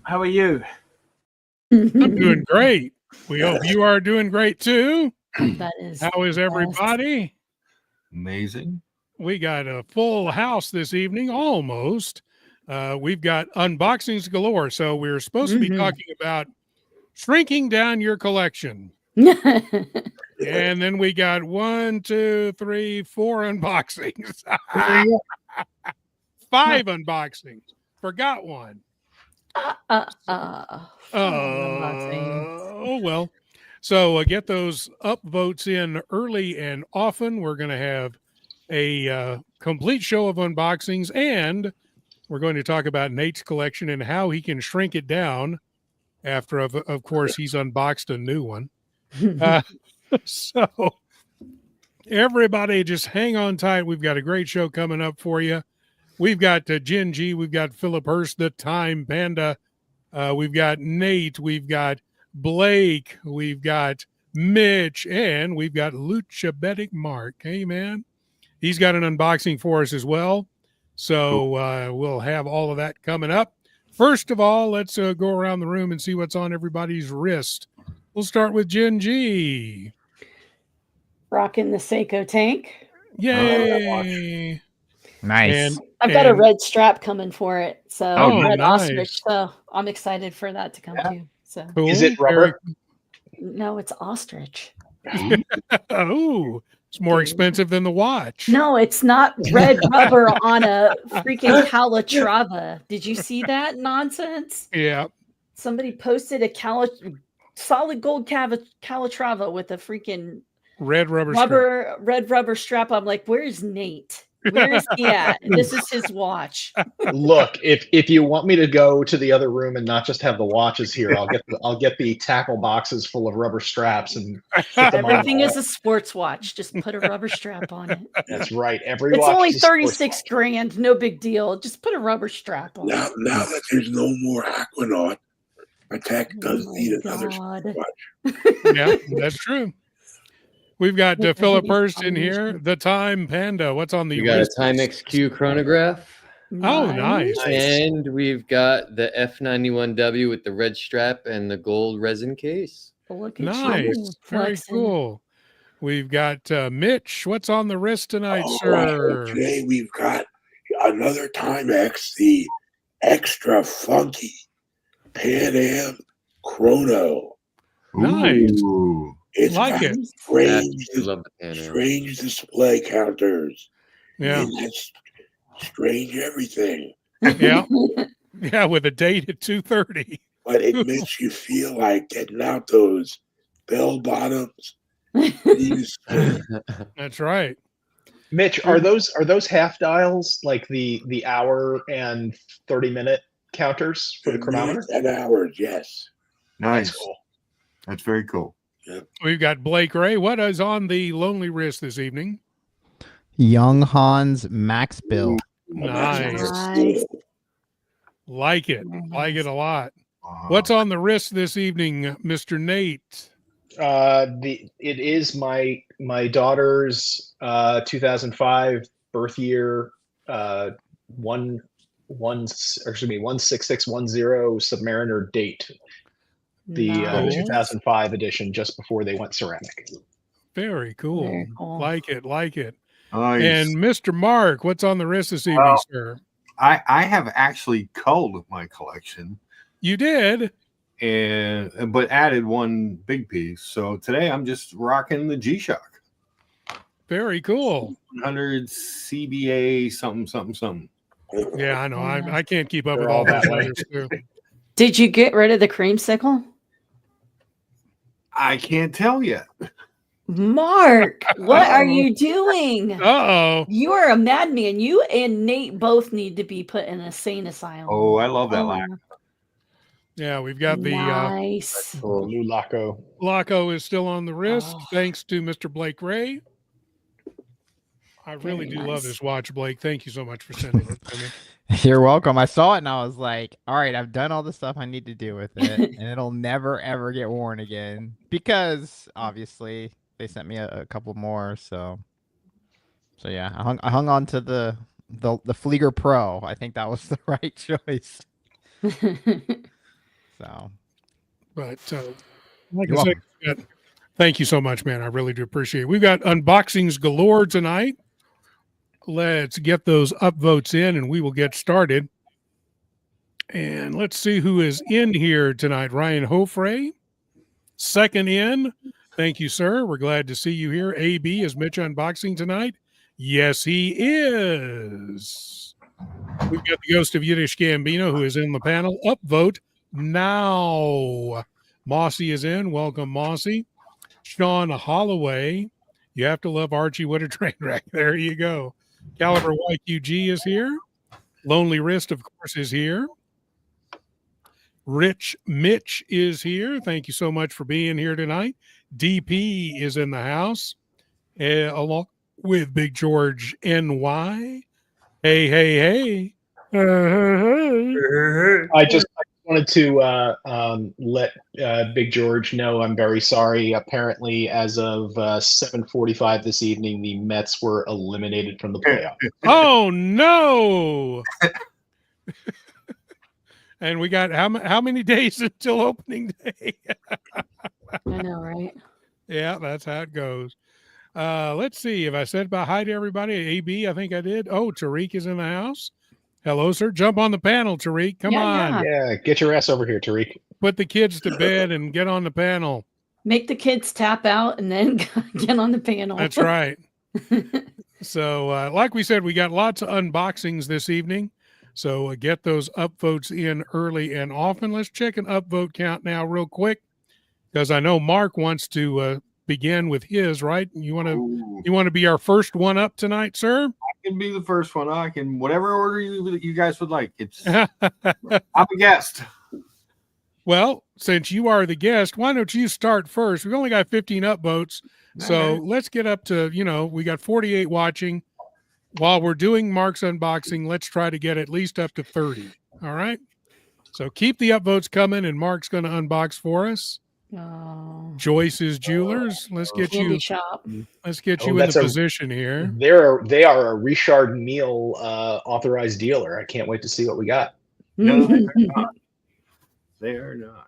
How are you? I'm doing great. We hope you are doing great too. That is. How is everybody? Amazing. We got a full house this evening, almost. We've got unboxings galore. So we're supposed to be talking about shrinking down your collection. And then we got 1, 2, 3, 4 unboxings. 5 unboxings. Forgot one. Oh, well. So get those upvotes in early and often. We're going to have a complete show of unboxings, and we're going to talk about Nate's collection and how he can shrink it down after, of course, he's unboxed a new one. So everybody just hang on tight. We've got a great show coming up for you. We've got Jen G. We've got Philip Hurst, the Time Panda. We've got Nate. We've got Blake. We've got Mitch. And we've got Luchabetic Mark. Hey, man. He's got an unboxing for us as well. So we'll have all of that coming up. First of all, let's go around the room and see what's on everybody's wrist. We'll start with Jen G. Rocking the Seiko tank. Yay. Nice. I've got a red strap coming for it. So red nice. ostrich. So I'm excited for that to come too. So Cool. Is it rubber? no, it's ostrich. Oh, it's more expensive than the watch. No, it's not red rubber on a freaking Calatrava. Did you see that nonsense? Yeah. Somebody posted a solid gold Calatrava with a freaking Red rubber red rubber strap. I'm like, where's Nate? Where is he at? This is his watch. Look, if you want me to go to the other room and not just have the watches here, I'll get the tackle boxes full of rubber straps and put them Everything on. is a sports watch. Just put a rubber strap on it. That's right. Every It's watch only is a sports 36 watch. grand. No big deal. Just put a rubber strap on Now it. that there's no more Aquanaut, Patek does need another God. watch. Yeah, that's true. We've got Philip Hurst in here, the Time Panda. What's on the We got a wrist? Timex Q chronograph. Oh, nice. And we've got the F91W with the red strap and the gold resin case. Look at Nice. you Very flexing. cool. We've got Mitch. What's on the wrist tonight, All sir? right, today we've got another Timex, the extra funky Pan Am Chrono. Nice. Ooh. It's Like got it. strange, I love the Pan Am. strange display counters. Yeah. And it's strange everything. Yeah. Yeah, with a date at 2:30. But it makes you feel like getting out those bell bottoms. These That's right. Mitch, are those half dials like the hour and 30-minute counters for the chronometer? 10 hours, yes. Nice. That's cool. That's very cool. We've got Blake Ray. What is on the lonely wrist this evening? Young Hans Max Bill. Nice. Nice. Like it. Like it a lot. Wow. What's on the wrist this evening, Mr. Nate? It is my daughter's 2005 birth year 16610 Submariner date. The Nice. 2005 edition, just before they went ceramic. Very cool. Very cool. Like it. Like it. Nice. And Mr. Mark, what's on the wrist this evening, Well, sir? I have actually culled my collection You did? but added one big piece. So today I'm just rocking the G-Shock. Very cool. 100 CBA something. Yeah, I know. I can't keep up They're with all all that that way. letters too. Did you get rid of the creamsicle? I can't tell yet. Mark, what are you doing? Uh-oh. You are a madman. You and Nate both need to be put in a sane asylum. Oh, I love that lack. Yeah, we've got the nice. The new Laco. Laco is still on the wrist, Oh. thanks to Mr. Blake Ray. I really Very do love nice. this watch, Blake. Thank you so much for sending it to me. You're welcome. I saw it and I was like, all right, I've done all the stuff I need to do with it, and it'll never ever get worn again because obviously they sent me a couple more. So yeah, I hung on to the Flieger Pro. I think that was the right choice. So, But like You're I said, thank you so much, man. I really do appreciate it. We've got unboxings galore tonight. Let's get those upvotes in and we will get started. And let's see who is in here tonight. Ryan Hofrey, second in. Thank you, sir. We're glad to see you here. AB, is Mitch unboxing tonight? Yes, he is. We've got the ghost of Yiddish Gambino, who is in the panel. Upvote now. Mossy is in. Welcome, Mossy. Sean Holloway. You have to love Archie. What a train wreck. There you go. Caliber YQG is here. Lonely Wrist, of course, is here. Rich Mitch is here. Thank you so much for being here tonight. DP is in the house, along with Big George NY. Hey, hey, hey. I just wanted to let Big George know I'm very sorry. Apparently, as of 7:45 this evening, the Mets were eliminated from the playoff. Oh, no. And we got how many days until opening day? I know, right? Yeah, that's how it goes. Let's see. If I said about hi to everybody, AB, I think I did. Oh, Tariq is in the house. Hello, sir. Jump on the panel, Tariq. Come on. Yeah, get your ass over here, Tariq. Put the kids to bed and get on the panel. Make the kids tap out and then get on the panel. That's right. So, like we said, we got lots of unboxings this evening. So get those upvotes in early and often. Let's check an upvote count now real quick, because I know Mark wants to begin with his, right? You want to be our first one up tonight, sir? I can be the first one. I can whatever order you guys would like. It's I'm a guest. Well, since you are the guest, why don't you start first? We've only got 15 upvotes, so let's get up to, we got 48 watching. While we're doing Mark's unboxing, let's try to get at least up to 30. All right. So keep the upvotes coming, and Mark's going to unbox for us. Oh. Joyce's Jewelers. Let's get Candy you. shop. Let's get you in the position here. They are a Richard Mille authorized dealer. I can't wait to see what we got. No, they are not. They are not.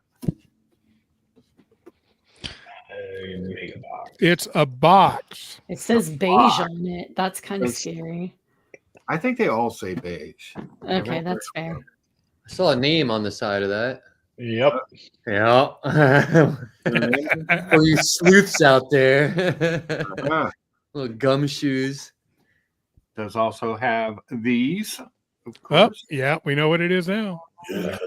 Mega box. It's a box. It says beige on it. That's kind of scary. I think they all say beige. Okay, that's fair. I saw a name on the side of that. Yep. Yeah. For you sleuths out there. Little gumshoes. Does also have these. Of Oh, course. yeah, we know what it is now. Yeah.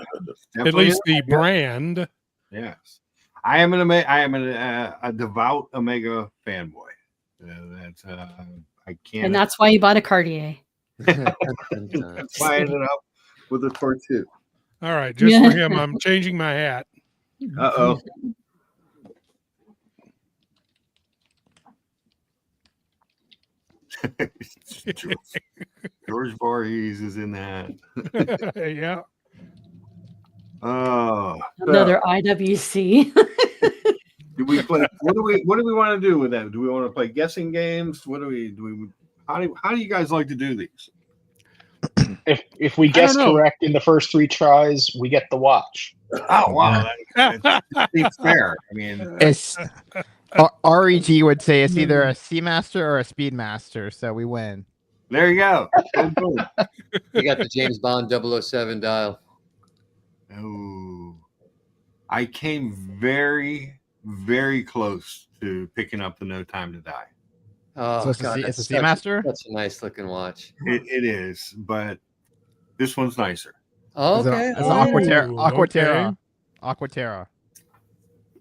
At least the brand. Yes. I am a devout Omega fanboy. That's I can't. And that's why you bought a Cartier. That's why I ended up with a Tortue. All right, just for him, I'm changing my hat. Uh-oh. George Voorhees is in that. Yeah. Oh, Another IWC. do we play? What do we want to do with that? Do we want to play guessing games? What do we? How do you guys like to do these? If we guess correct in the first 3 tries, we get the watch. Oh wow, that seems fair. I mean, it's REG would say it's either a Seamaster or a Speedmaster, so we win. there you go. You got the James Bond 007 dial. Oh, I came very, very close to picking up the No Time to Die. Oh, So it's God, a that's Seamaster? That's a nice looking watch. It is, but this one's nicer. Oh, It's an okay. Aquaterra. Okay. Aquaterra.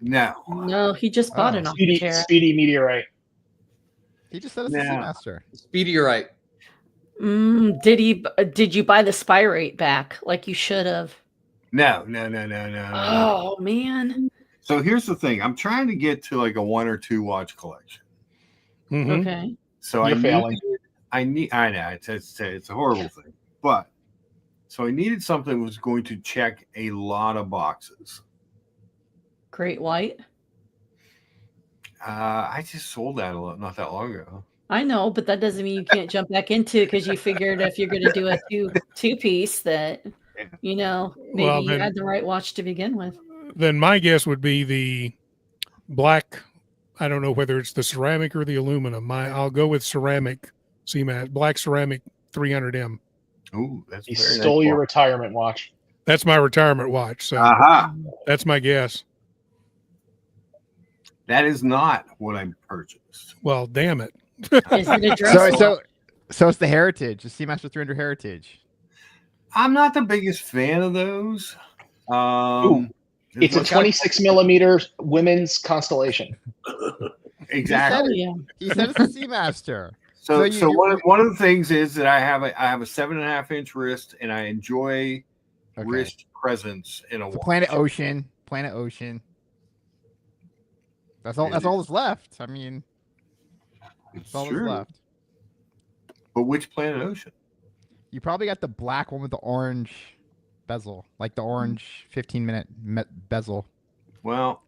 No, No, he just bought an Aquaterra. Speedy meteorite. He just said it's a Yeah. Seamaster. Speedy, you're right. Did you buy the spy rate back like you should have? no. Oh man. So here's the thing. I'm trying to get to like a 1 or 2 watch collection. Mhm. Okay. So You're failing. I know it's a horrible thing, but so I needed something that was going to check a lot of boxes. Great White. I just sold that not that long ago. I know, but that doesn't mean you can't jump back into it because you figured if you're going to do a two piece that. You know, maybe Well, you then- had the right watch to begin with. Then my guess would be the black. I don't know whether it's the ceramic or the aluminum. I'll go with ceramic. CMAT black ceramic 300M. Ooh, that's He very stole nice your watch. retirement watch. That's my retirement watch. So Aha! that's my guess. That is not what I purchased. Well, damn it. Is it a dress watch? So it's the Heritage, the Seamaster 300 Heritage. I'm not the biggest fan of those. It's a 26 millimeter women's constellation. Exactly. Oh, yeah. He said it's a Seamaster. So, So one of the things is that I have a 7.5 inch wrist, and I enjoy wrist presence in a So watch. Planet Ocean. That's all that's left. I mean, It's that's all that's true. left. But which Planet Ocean? You probably got the black one with the orange bezel, like the orange 15-minute bezel. Well,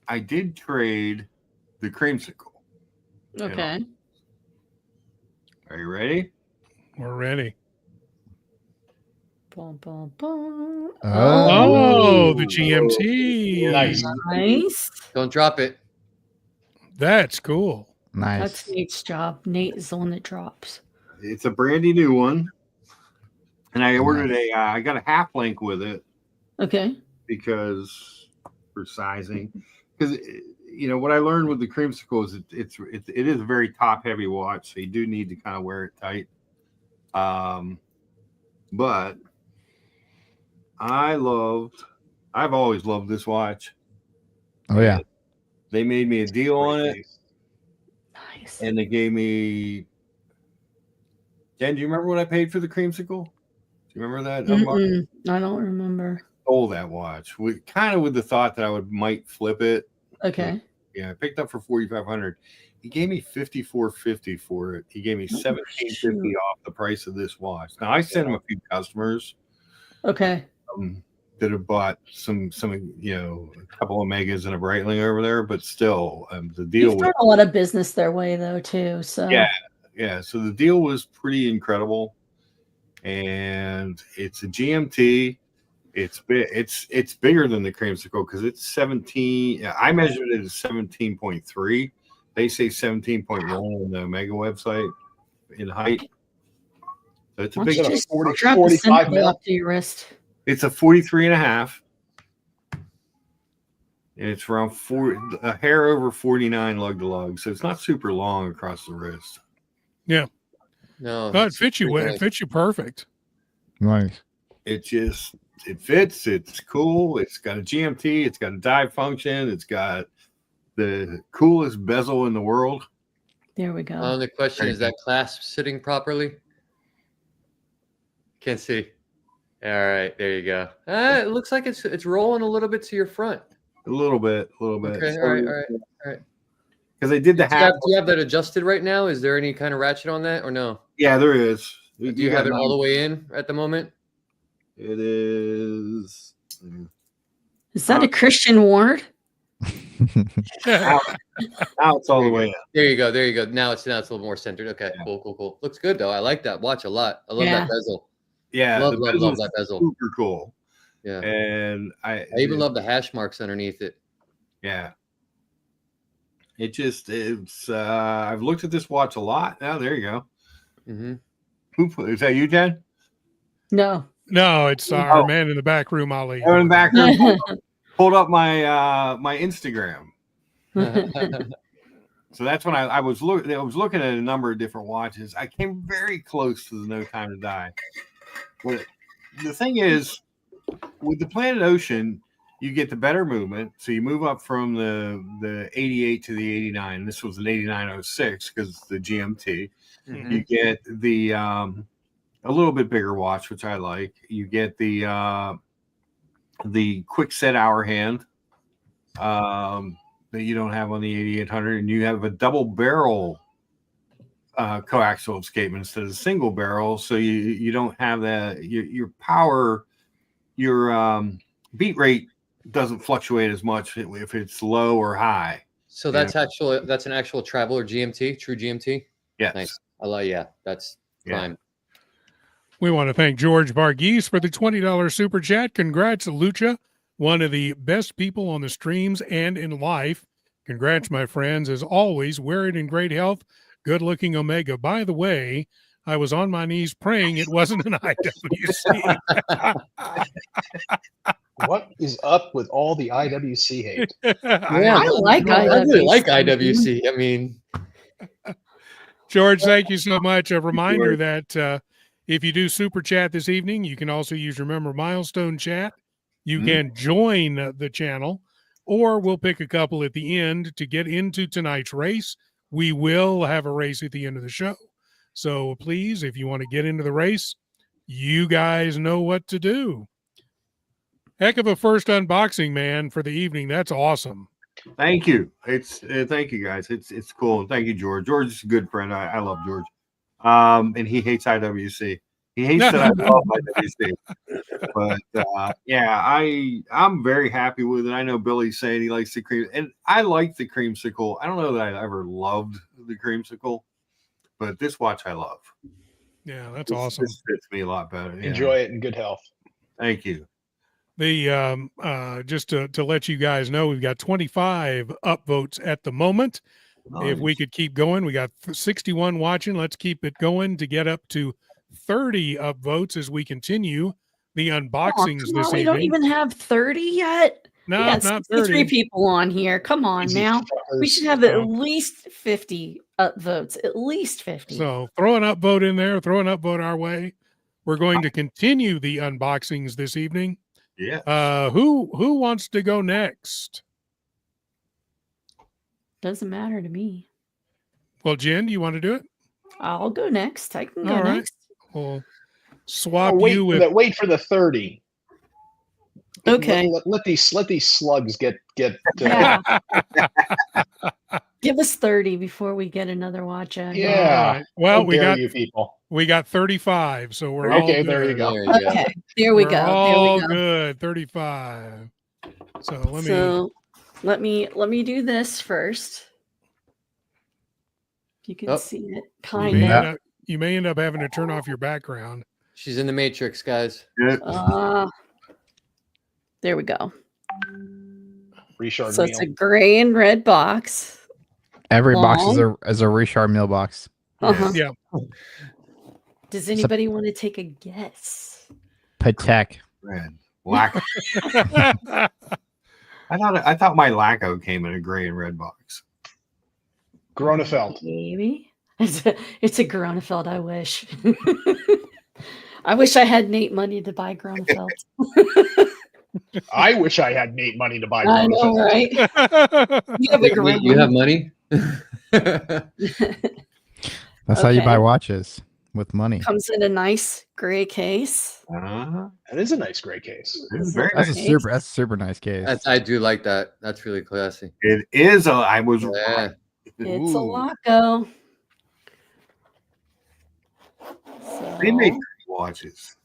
I did trade the creamsicle. Okay. Are you ready? We're ready. Bum, bum, bum. Oh, the GMT. Nice. Nice. Don't drop it. That's cool. Nice. That's Nate's job. Nate is the one that drops. It's a brandy new one, and I ordered I got a half link with it Okay. because for sizing. Because what I learned with the creamsicle is it is a very top heavy watch, so you do need to kind of wear it tight. But I've always loved this watch. Oh yeah. They made me a deal on it, Nice. and they gave me. Jen, do you remember what I paid for the creamsicle? Do you remember that? Mm-mm. I don't remember. Stole that watch with the thought that I might flip it. Okay. Yeah, I picked up for $4,500. He gave me $5,450 for it. He gave me $1,750 off the price of this watch. Now I sent him a few customers Okay. that have bought some a couple of Megas and a Breitling over there, but still the deal You've done a lot of business their way though too. So yeah. So the deal was pretty incredible, and it's a GMT. It's big. It's bigger than the creamsicle because it's 17. I measured it as 17.3. They say 17.1 on the Omega website in height. So it's a Why big. don't you just 40, drop the 45 symbol mil. up to your wrist? It's a 43.5. And it's around a hair over 49 lug to lug, so it's not super long across the wrist. Yeah. No. No, it fits you. It fits you perfect. Nice. It fits. It's cool. It's got a GMT. It's got a dive function. It's got the coolest bezel in the world. There we go. The question is that clasp sitting properly? Can't see. All right, there you go. It looks like it's rolling a little bit to your front. A little bit. Okay, all right. Because they did the Do half. you have that adjusted right now? Is there any kind of ratchet on that or no? Yeah, there is. Do you have it all the way in at the moment? It is. Is that a Christian Ward? Now it's all the way in. There you go. Now it's a little more centered. Okay, Yeah. cool. Looks good though. I like that watch a lot. I love Yeah. that bezel. Yeah, Love the bezel's that bezel. super cool. Yeah. And I even love the hash marks underneath it. Yeah. It's I've looked at this watch a lot. Oh, there you go. Mm-hmm. Is that you, Jen? No. No, it's our man in the back room, Ali. Oh, in the back room. Pulled up my my Instagram. So that's when I was looking at a number of different watches. I came very close to the No Time to Die. But the thing is, with the Planet Ocean, you get the better movement. So you move up from the 88 to the 89. This was an 8906 because it's the GMT. Mm-hmm. You get the a little bit bigger watch, which I like. You get the quick set hour hand that you don't have on the 8800, and you have a double barrel coaxial escapement instead of single barrel, so you don't have that. Your power, your beat rate doesn't fluctuate as much if it's low or high. So that's an actual Traveler GMT, true GMT. Yes. Nice. I like. Yeah, that's prime. We want to thank George Varghese for the $20 super chat. Congrats, Lucha, one of the best people on the streams and in life. Congrats, my friends. As always, wear it in great health. Good looking Omega. By the way, I was on my knees praying it wasn't an IWC. What is up with all the IWC hate? I like I really like IWC. IWC. I mean, George, thank you so much. A reminder that if you do super chat this evening, you can also use Remember Milestone chat. You can join the channel, or we'll pick a couple at the end to get into tonight's race. We will have a race at the end of the show. So please, if you want to get into the race, you guys know what to do. Heck of a first unboxing, man, for the evening. That's awesome. Thank you. Thank you guys. It's cool. Thank you, George. George is a good friend. I love George. And he hates IWC. He hates that I love IWC. But yeah, I'm very happy with it. I know Billy's saying he likes the cream, and I like the creamsicle. I don't know that I ever loved the creamsicle, but this watch I love. Yeah, that's awesome. This fits me a lot better. Yeah. Enjoy it in good health. Thank you. The just to let you guys know, we've got 25 upvotes at the moment. Nice. If we could keep going, we got 61 watching. Let's keep it going to get up to 30 upvotes as we continue the unboxings this evening. We don't even have 30 yet. No, We got not 63 30. people on here. Come on Easy now. fuckers. We should have at least 50 upvotes. At least 50. So throw an upvote in there, throw an upvote our way. We're going to continue the unboxings this evening. Yeah. Who wants to go next? Doesn't matter to me. Well, Jen, do you want to do it? I'll go next. I can go All right. next. We'll swap wait you for with. the, wait for the 30. Okay. Let these slugs get. Yeah. Give us 30 before we get another watch out. here. Yeah. All right. Well, How we dare got you people. 35, so we're all Okay, good. there you go. there you go. Okay. There we We're go. There all we go. good. 35. So let me do this first. If you can see it, kind of. you may end up having to turn off your background. She's in the Matrix, guys. There we go. Richard So Mille. it's a gray and red box. Every box Long. is a Richard Mille box. Uh-huh. Yeah. Does anybody want to take a guess? Patek. Red. Black. I thought my Laco came in a gray and red box. Gronefeld. Maybe. It's a Gronefeld, I wish. I wish I had Nate money to buy Gronefeld. I wish I had Nate money to buy I know, Gronefeld. right? You have a great You have money? That's how you buy watches, with money. Comes in a nice gray case. That is a nice gray case. It's very That's nice. a super nice case. I do like that. That's really classy. It is I was Yeah. It's a Ooh. Laco. They make So, great watches.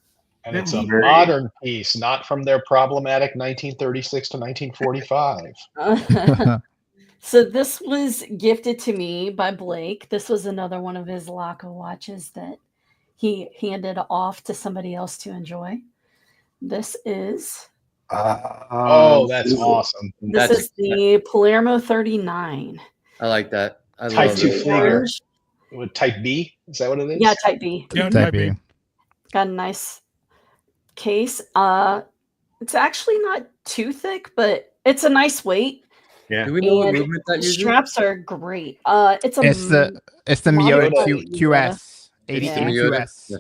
And it's a Very- modern piece, not from their problematic 1936 to 1945. so this was gifted to me by Blake. This was another one of his Laco watches that he handed off to somebody else to enjoy. This is Oh, that's awesome. this is the Palermo 39. I like that. I Type love 2 it. figure. Orange. With type B? Is that what it is? Yeah, type B. Yeah, Type type B. B. Got a nice case. It's actually not too thick, but it's a nice weight. Yeah. Do we know what And movement that the uses? straps are great. It's the Miyota Miyota QS. It's the 83 Miyota. QS. Yeah.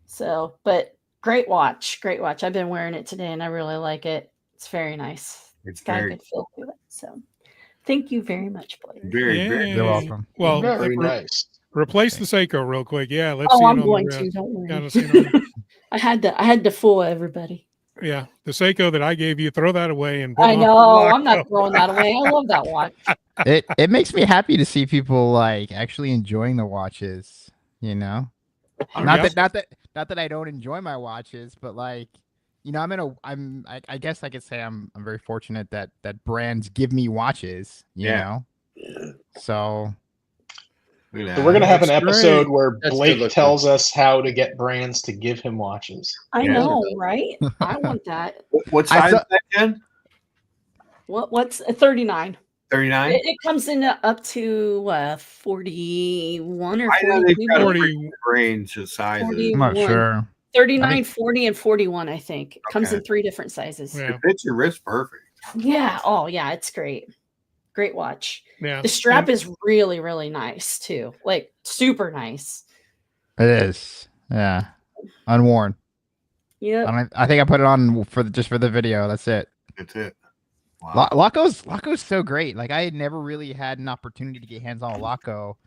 So, but great watch. Great watch. I've been wearing it today and I really like it. It's very nice. It's It's got a very, good feel to it. So, thank you very much, Blake. very, very. You're Yay. welcome. Well, Very nice. replace the Seiko real quick. Yeah, let's see Oh, it I'm on going the to. Don't worry. Yeah, let's see it on the- I had to fool everybody. yeah, the Seiko that I gave you, throw that away and put I on know. the I'm not Laco. throwing that away. I love that watch. It makes me happy to see people like actually enjoying the watches, you know? Not that I don't enjoy my watches, but like, you know, I guess I could say I'm very fortunate that brands give me watches, you Yeah. know? Yeah. So So we're gonna have an That's episode great. where That's Blake good looking. tells us how to get brands to give him watches. I Yeah. know, right? I want that. What I size saw- is that, Jen? What's 39? 39? It comes in up to 41 or I know they've 42. got a 40. pretty range of sizes. 40. I'm not 41. sure. 39, 40, and 41, I think. It comes in Okay. 3 different sizes. Yeah. It fits your wrist perfect. Yeah. Oh, yeah. It's great. Great watch. Yeah. The strap is really, really nice too. Like super nice. It is. Yeah. Unworn. Yep. I think I put it on just for the video. That's it. That's it. Wow. Laco's so great. Like I had never really had an opportunity to get hands on a Laco.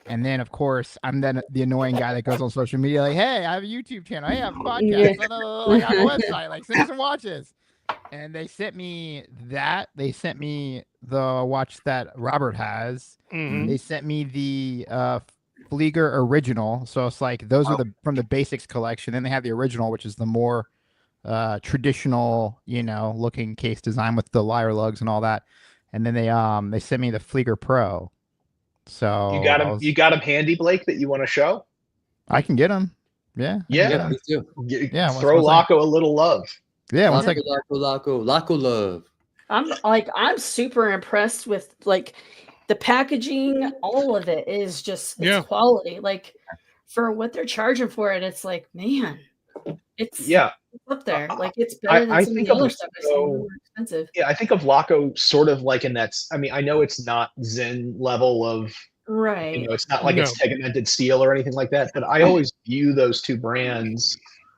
And then of course I'm then the annoying guy that goes on social media like, hey, I have a YouTube channel. Hey, I have a podcast. Yeah. I got a website. Like send me some watches. And they sent me that. They sent me the watch that Robert has. Mhm. They sent me the Flieger original. So it's like those are from the basics collection. Then they have the original, which is the more traditional, looking case design with the lyre lugs and all that. And then they sent me the Flieger Pro. So You got him handy, Blake, that you want to show? I can get them. Yeah. I can Yeah. get 'em. Me too. Yeah, Throw Laco a little love. Yeah. Laco love. I'm super impressed with like the packaging. All of it is just quality. Like for what they're charging for it, it's like, man, it's up there. Like it's better than some of the other stuff I've seen. More expensive. Yeah, I think of Laco sort of like in that. I mean, I know it's not Zen level of right. It's not like it's tegmented steel or anything like that. But I always view those two brands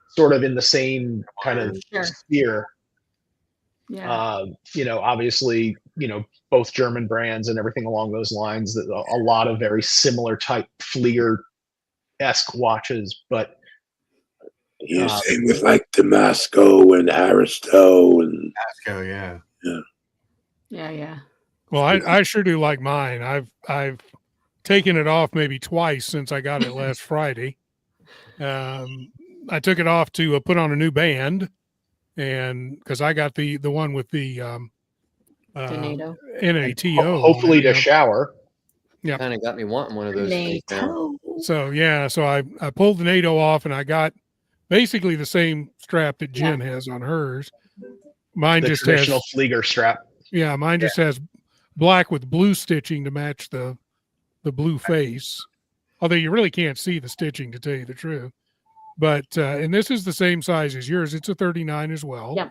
sort of in the same kind of sphere. Yeah. Obviously, both German brands and everything along those lines. That a lot of very similar type Flieger-esque watches, but. Same with like Damasco and Aristo and Damasco, yeah. Yeah. Well, I sure do like mine. I've taken it off maybe twice since I got it last Friday. I took it off to put on a new band, and because I got the one with the NATO. NATO. Hopefully to shower. Yeah, kind of got me wanting one of those things now. So I pulled the NATO off, and I got basically the same strap that Jen has on hers. Mine The just traditional has Flieger strap. Yeah, mine just has black with blue stitching to match the blue face. Although you really can't see the stitching, to tell you the truth. But and this is the same size as yours. It's a 39 as well. Yeah.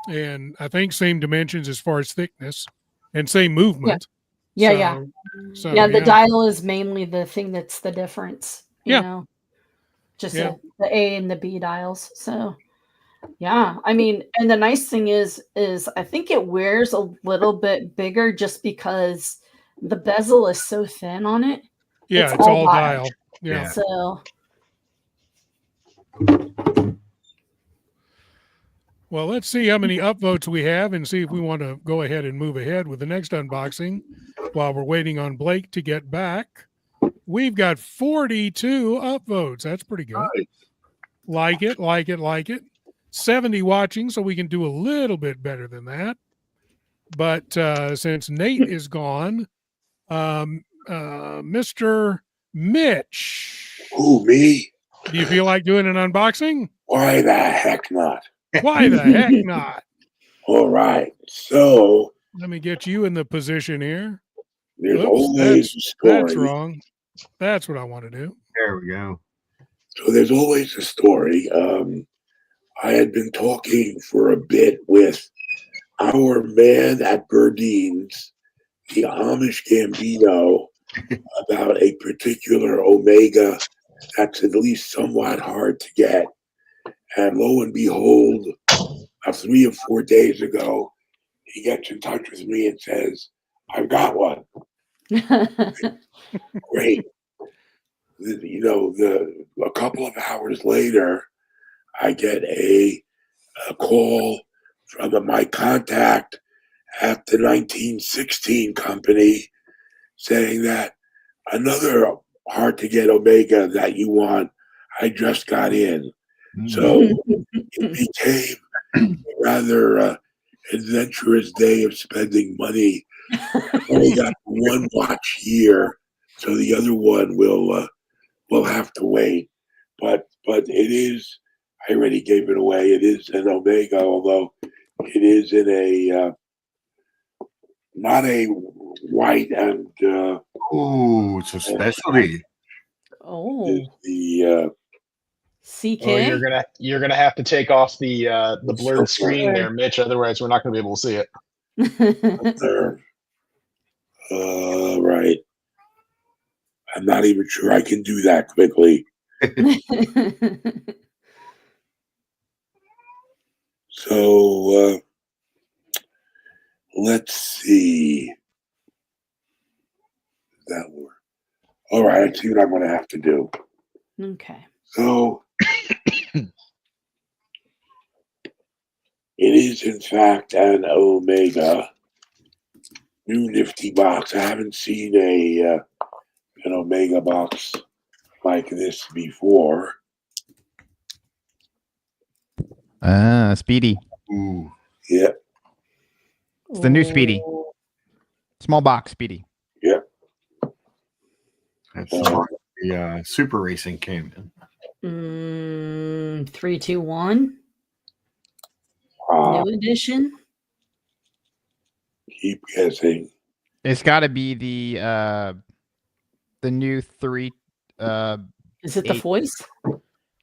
And I think same dimensions as far as thickness and same movement. Yeah. So, the dial is mainly the thing that's the difference. You know, just the A and the B dials. So yeah, I mean, and the nice thing is I think it wears a little bit bigger just because the bezel is so thin on it. Yeah, it's all dial. Yeah. So well, let's see how many upvotes we have and see if we want to go ahead and move ahead with the next unboxing while we're waiting on Blake to get back. We've got 42 upvotes. That's pretty good. Like it. 70 watching, so we can do a little bit better than that. But since Nate is gone, Mr. Mitch. Who, me? Do you feel like doing an unboxing? Why the heck not? Why the heck not? All right. So let me get you in the position here. There's always a story. That's wrong. That's what I want to do. There we go. So there's always a story. I had been talking for a bit with our man at Berdine's, the Amish Gambino, about a particular Omega that's at least somewhat hard to get. And lo and behold, 3 or 4 days ago, he gets in touch with me and says, I've got one. Great. A couple of hours later, I get a call from my contact at the 1916 company saying that another hard-to-get Omega that you want, I just got in. So it became a rather adventurous day of spending money. I only got one watch here, So the other one will have to wait. But it is. I already gave it away. It is an Omega, although it is in a not a white and Ooh, it's a specialty. Oh, the CK. Oh, you're gonna have to take off the blurred screen Blur. there, Mitch. Otherwise, we're not gonna be able to see it. there. Right. I'm not even sure I can do that quickly. So let's see. That work? All right, I see what I'm going to have to do. Okay. So it is, in fact, an Omega. New nifty box. I haven't seen an Omega box like this before. Speedy. Ooh. Yeah, It's the new Speedy. Oh. Small box Speedy. yeah. That's the super racing came in. 3, 2, 1. Ah, New edition. keep guessing. It's got to be the new 3. Is it the 8. voice?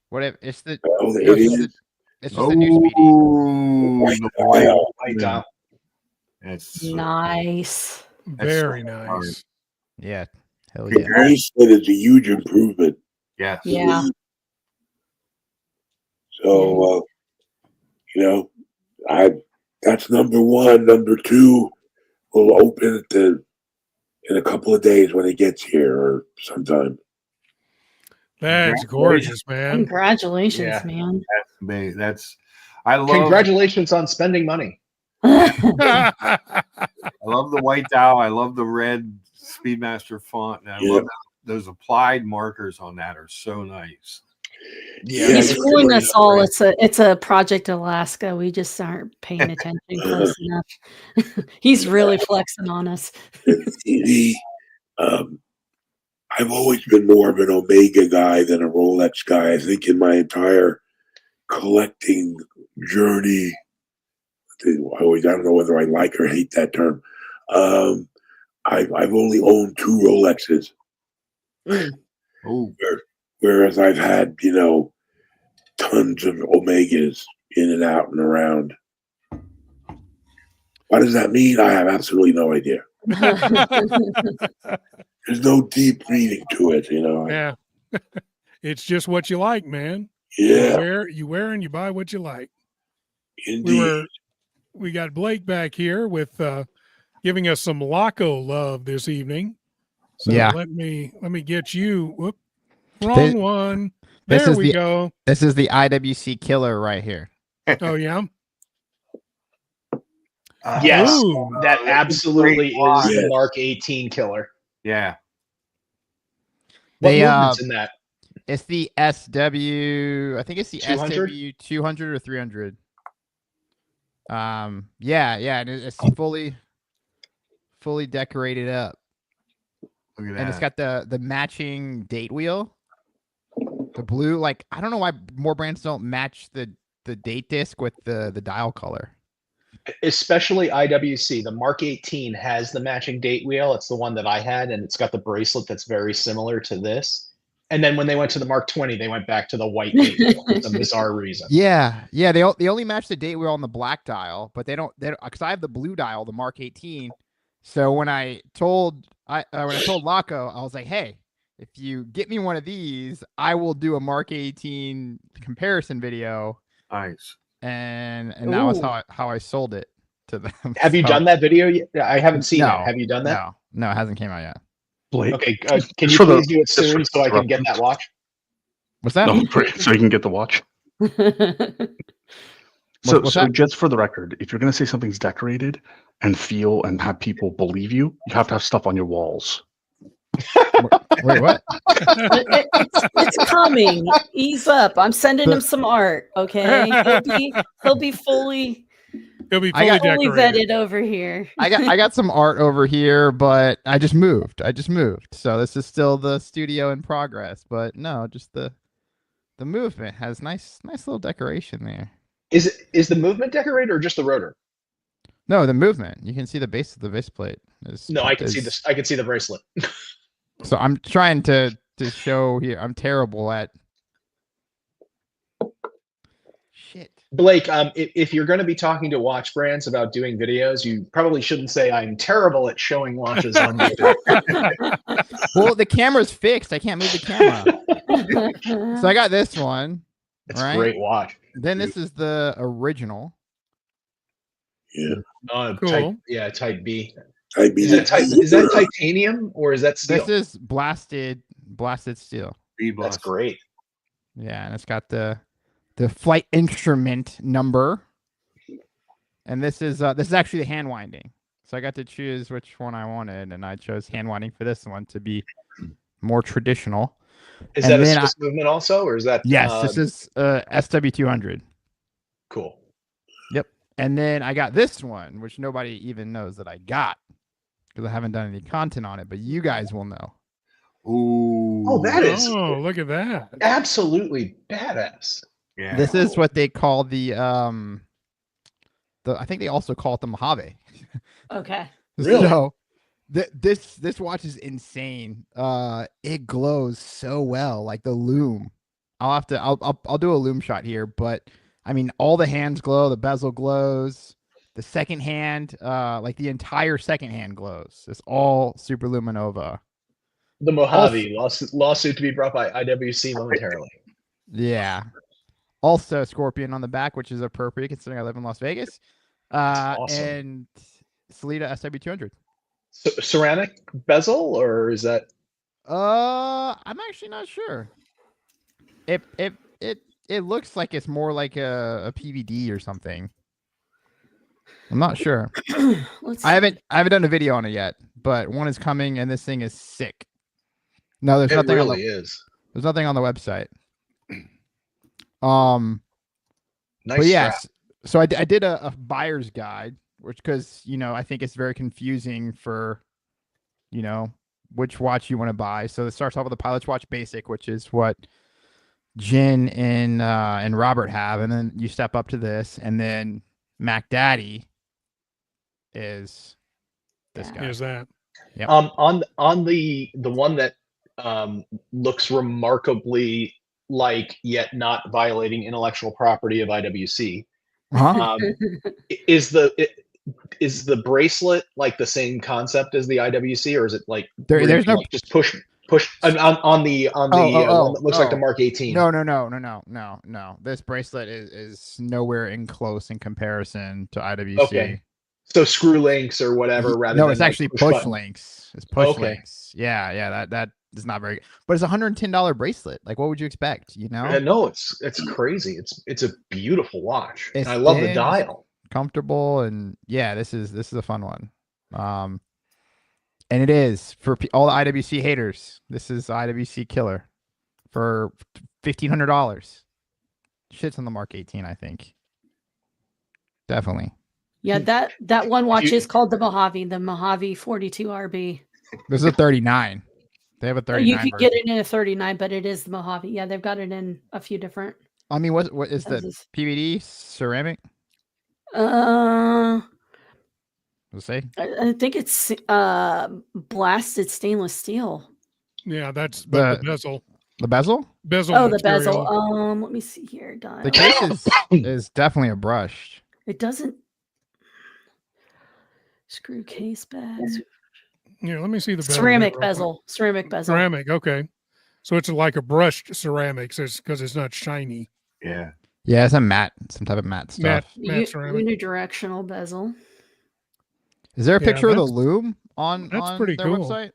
Whatever. It's the. Well, No, it is. it's just the new Speedy. Ooh, White the dial. White dial. It's Nice. Very so nice. Yeah. Hell yeah. Bracelet is a huge improvement. yes. Yeah. So, that's number one. Number two, we'll open it in a couple of days when it gets here or sometime. That's gorgeous, man. Congratulations, Yeah. man. That's I love Congratulations on spending money. I love the white dial. I love the red Speedmaster font. And I love those applied markers on that are so nice. Yeah, He's it's fooling really us all. It's a Project Alaska. We just aren't paying attention close enough. He's really flexing on us. I've always been more of an Omega guy than a Rolex guy. I think in my entire collecting journey, I don't know whether I like or hate that term. I've only owned 2 Rolexes. Oh, Whereas I've had, tons of Omegas in and out and around. What does that mean? I have absolutely no idea. There's no deep meaning to it, Yeah. It's just what you like, man. Yeah, You wear and you buy what you like. indeed. We got Blake back here with giving us some Laco love this evening. So Yeah. let me get you. Whoop, wrong one. There we go. This is the IWC killer right here. Oh yeah. Yes, Ooh. that absolutely is the Yes. Mark 18 killer. yeah. What They, movement's in that? It's the SW. I think it's the 200? SW 200 or 300. Yeah, and it's fully decorated up, Look at that. and it's got the matching date wheel. The blue, like I don't know why more brands don't match the date disc with the dial color. Especially IWC. The Mark 18 has the matching date wheel. It's the one that I had, and it's got the bracelet that's very similar to this. And then when they went to the Mark 20, they went back to the white date wheel for some bizarre reason. Yeah. They only match the date wheel on the black dial, but they don't because I have the blue dial, the Mark 18. So when I told Laco, I was like, hey, if you get me one of these, I will do a Mark 18 comparison video. Nice. And that was how I sold it to them. Have you done that video yet? I haven't seen No, it. Have you done that? No, it hasn't came out yet. Blake. Okay. Can you please do it soon so I can get that watch? What's that? No, so you can get the watch. So What's that? just for the record, if you're going to say something's decorated and feel and have people believe you, you have to have stuff on your walls. Wait, what? It's coming. Ease up. I'm sending him some art. Okay, he'll be fully It'll be I fully got Fully decorated. vetted over here. I got some art over here, but I just moved. So this is still the studio in progress. But no, just the movement has nice little decoration there. Is the movement decorated or just the rotor? No, the movement. You can see the base of the base plate. No, I can see this. I can see the bracelet. So I'm trying to show here. I'm terrible at shit. Blake, if you're going to be talking to watch brands about doing videos, you probably shouldn't say I'm terrible at showing watches on YouTube. Well, the camera's fixed. I can't move the camera. So I got this one. It's right? a great watch. Then this is the original. Yeah. Cool. Type B. Type B. Is that titanium or is that steel? This is blasted steel. That's great. Yeah, and it's got the flight instrument number. And this is actually the hand winding. So I got to choose which one I wanted, and I chose hand winding for this one to be more traditional. Is that a Swiss movement also, or is that? Yes, this is SW200. Cool. Yep. And then I got this one, which nobody even knows that I got because I haven't done any content on it, but you guys will know. Ooh. Oh, that is. Oh, look at that. Absolutely badass. Yeah. This is what they call the I think they also call it the Mojave. Okay. Really? So this watch is insane. It glows so well, like the lume. I'll do a lume shot here, but I mean all the hands glow, the bezel glows, the second hand, like the entire second hand glows. It's all super luminova. The Mojave lawsuit to be brought by IWC momentarily. Yeah. Also Scorpion on the back, which is appropriate considering I live in Las Vegas. Awesome. And Salida SW200. Ceramic bezel, or is that? I'm actually not sure. It looks like it's more like a PVD or something. I'm not sure. I haven't done a video on it yet, but one is coming, and this thing is sick. No, there's nothing. Really is. There's nothing on the website. Nice. But yes, so I did a buyer's guide, which because I think it's very confusing for which watch you want to buy. So it starts off with the Pilot's Watch Basic, which is what Jen and Robert have, and then you step up to this, and then Mac Daddy is this guy. Is that? Yep. On the one that looks remarkably like yet not violating intellectual property of IWC. Uh-huh. Is the bracelet like the same concept as the IWC, or is it like there's no like just push on the one that looks like the Mark 18? No. This bracelet is nowhere in close in comparison to IWC. Okay. So screw links or whatever rather than it's actually like push button. links. It's push links. Yeah, that is not very good. But it's a $110 bracelet. Like what would you expect, No, it's crazy. It's a beautiful watch. It's I love the dial. Comfortable, and yeah, this is a fun one. And it is for all the IWC haters. This is IWC killer for $1,500. Shit's on the Mark 18, I think. Definitely. Yeah, that one watch is called the Mojave 42 RB. This is a 39. They have a 39. You could get it in a 39, but it is the Mojave. Yeah, they've got it in a few different. I mean, what is the PVD ceramic? Let's say. I think it's blasted stainless steel. Yeah, that's the bezel. The bezel? Bezel. Oh, material. the bezel. Let me see here. Dial. The case is definitely a brush. It doesn't. Screw case bags. Yeah, let me see the bezel. Ceramic bezel. Ceramic bezel. Ceramic. Okay, so it's like a brushed ceramics because it's not shiny. Yeah. Yeah, it's a matte, some type of matte stuff. Matte ceramic. Unidirectional bezel. Is there a picture of the loom on pretty their cool. website?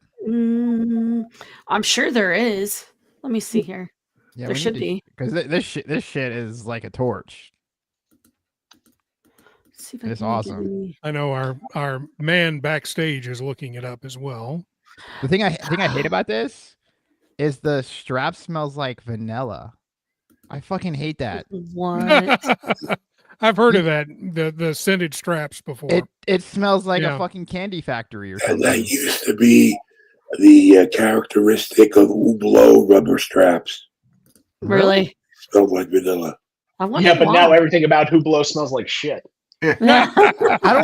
I'm sure there is. Let me see here. Yeah, there should be. Because this shit is like a torch. See if it's awesome. I know our man backstage is looking it up as well. The thing I hate about this is the strap smells like vanilla. I fucking hate that. What? I've heard of that. The scented straps before. It smells like Yeah. a fucking candy factory or And something. that used to be the characteristic of Hublot rubber straps. Really? Smelled like vanilla. I wonder Yeah, but why. now everything about Hublot smells like shit. I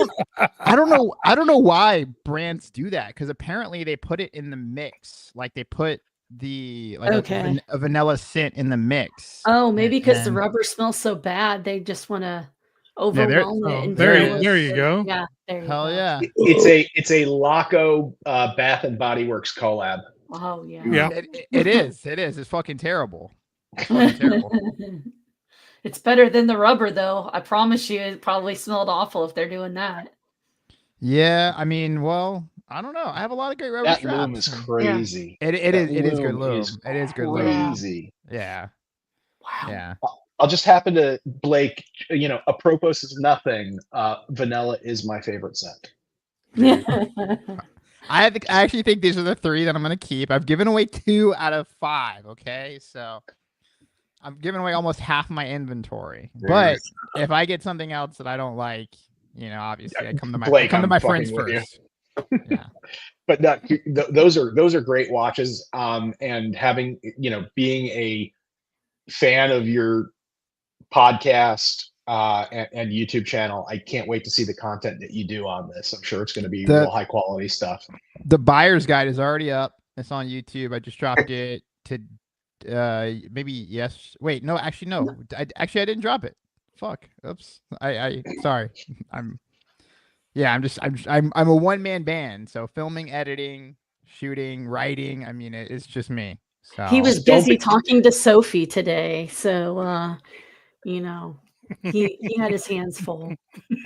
don't know why brands do that, because apparently they put it in the mix. Like they put the Okay. a vanilla scent in the mix. Oh, maybe because the And- rubber smells so bad, they just want to Yeah, there- overwhelm it. And there vanilla you scent. go. Yeah, there you Hell go. yeah. It's a Laco Bath and Body Works collab. Oh yeah. Yeah. It is. It's fucking terrible. It's fucking terrible. It's better than the rubber, though. I promise you, it probably smelled awful if they're doing that. Yeah, I mean, well, I don't know. I have a lot of great rubber That straps. loom is crazy. It That is good loom. is It is good loom. crazy. Yeah. Wow. Yeah. I'll just happen to Blake. Apropos is nothing. Vanilla is my favorite scent. I actually think these are the 3 that I'm gonna keep. I've given away 2 out of 5. Okay, so I'm giving away almost half my inventory. But if I get something else that I don't like, obviously I come to my Blake, come to I'm my friends fucking with you. first. Yeah. But no, those are great watches. And having being a fan of your podcast and YouTube channel, I can't wait to see the content that you do on this. I'm sure it's going to be real high quality stuff. The buyer's guide is already up. It's on YouTube. I just dropped it to maybe yes. Wait, no, actually no. I didn't drop it. Fuck. Oops. I sorry. I'm a one-man band. So filming, editing, shooting, writing. I mean, it's just me. So He was busy talking to Sophie today, so he had his hands full.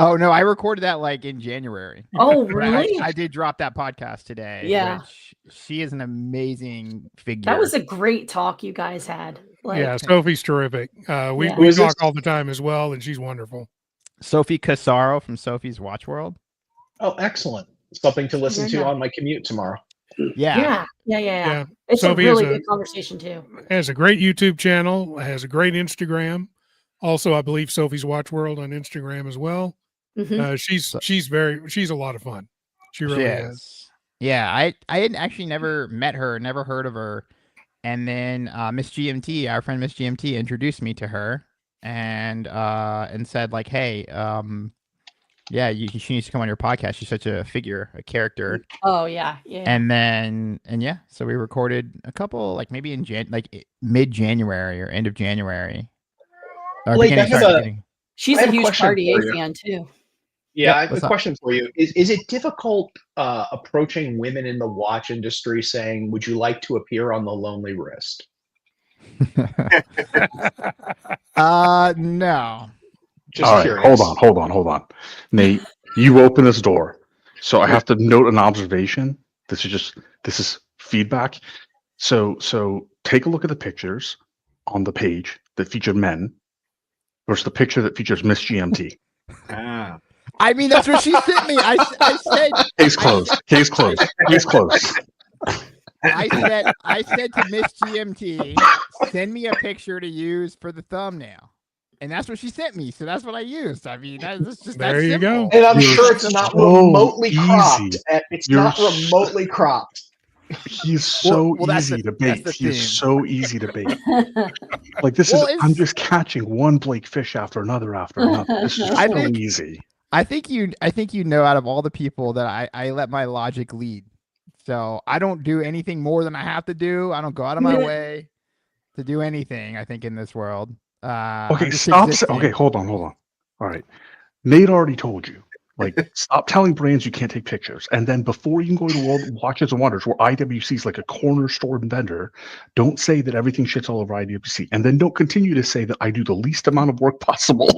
Oh no, I recorded that like in January. Oh, But really? I did drop that podcast today. Yeah. Which she is an amazing figure. That was a great talk you guys had. Yeah, Sophie's terrific. We Yeah. Who is talk this? all the time as well, and she's wonderful. Sophie Casaro from Sophie's Watch World. Oh, excellent! Something to listen to Yeah. on my commute tomorrow. Yeah. Yeah. It's Sophie a is really a- good conversation too. Has a great YouTube channel. Has a great Instagram. Also, I believe Sophie's Watch World on Instagram as well. Mhm. She's a lot of fun. She really is. Yeah, I had actually never met her, never heard of her. And then Miss GMT, our friend Miss GMT, introduced me to her and said like, hey, she needs to come on your podcast. She's such a figure, a character. Oh yeah. And so we recorded a couple, like maybe in mid-January or end of January. Or Blake, She's I a have a huge question Cartier for you. fan too. Yeah, Yep, I have what's a up? question for you. Is it difficult approaching women in the watch industry saying, "Would you like to appear on the Lonely Wrist"? No. Just All right, curious. hold on. Nate, you open this door. So I have to note an observation. This is feedback. So take a look at the pictures on the page that feature men versus the picture that features Miss GMT. I mean, that's what she sent me. I said Case closed. Case closed. Case closed. I said to Miss GMT, send me a picture to use for the thumbnail. And that's what she sent me. So that's what I used. I mean, that's just There that's you simple. go. And I'm You're sure it's not so remotely cropped. easy. It's You're not remotely cropped. He's so Well, that's easy the- to bait. that's the He's theme. so easy to bait. Like this Well, is I'm just catching one Blake fish after another after another. This is I so think- easy. I think you know out of all the people that I let my logic lead. So I don't do anything more than I have to do. I don't go out of my way to do anything, I think, in this world. I'm Okay, just stop. existing. Okay, hold on. All right. Nate already told you. Like, stop telling brands you can't take pictures. And then before you can go to World Watches and Wonders, where IWC is like a corner store vendor, don't say that everything shits all over IWC. And then don't continue to say that I do the least amount of work possible.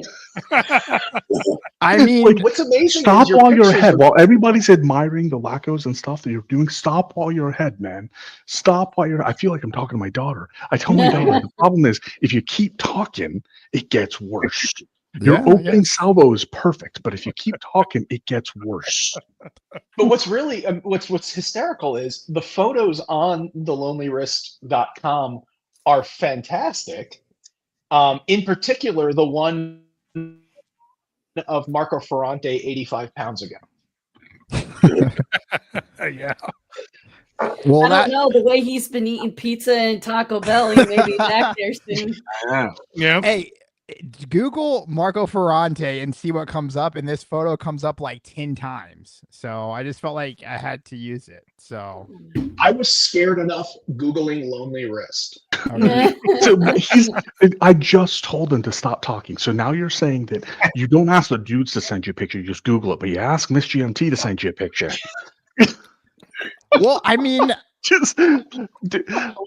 I mean, What's amazing Stop is your while you're pictures ahead. are- While everybody's admiring the lacos and stuff that you're doing, stop while you're ahead, man. Stop while you're. I feel like I'm talking to my daughter. I tell my daughter the problem is if you keep talking, it gets worse. Your yeah, opening salvo is perfect, but if you keep talking, it gets worse. But what's really what's hysterical is the photos on thelonelywrist.com are fantastic. In particular, the one of Marco Ferrante 85 pounds ago. Yeah. Well, I don't know, the way he's been eating pizza and Taco Bell, he may be back there soon. Yeah. Hey, Google Marco Ferrante and see what comes up, and this photo comes up like 10 times. So I just felt like I had to use it. So I was scared enough Googling lonely wrist. okay. So I just told him to stop talking. So now you're saying that you don't ask the dudes to send you a picture, you just Google it, but you ask Miss GMT to send you a picture. Well, I mean, Just,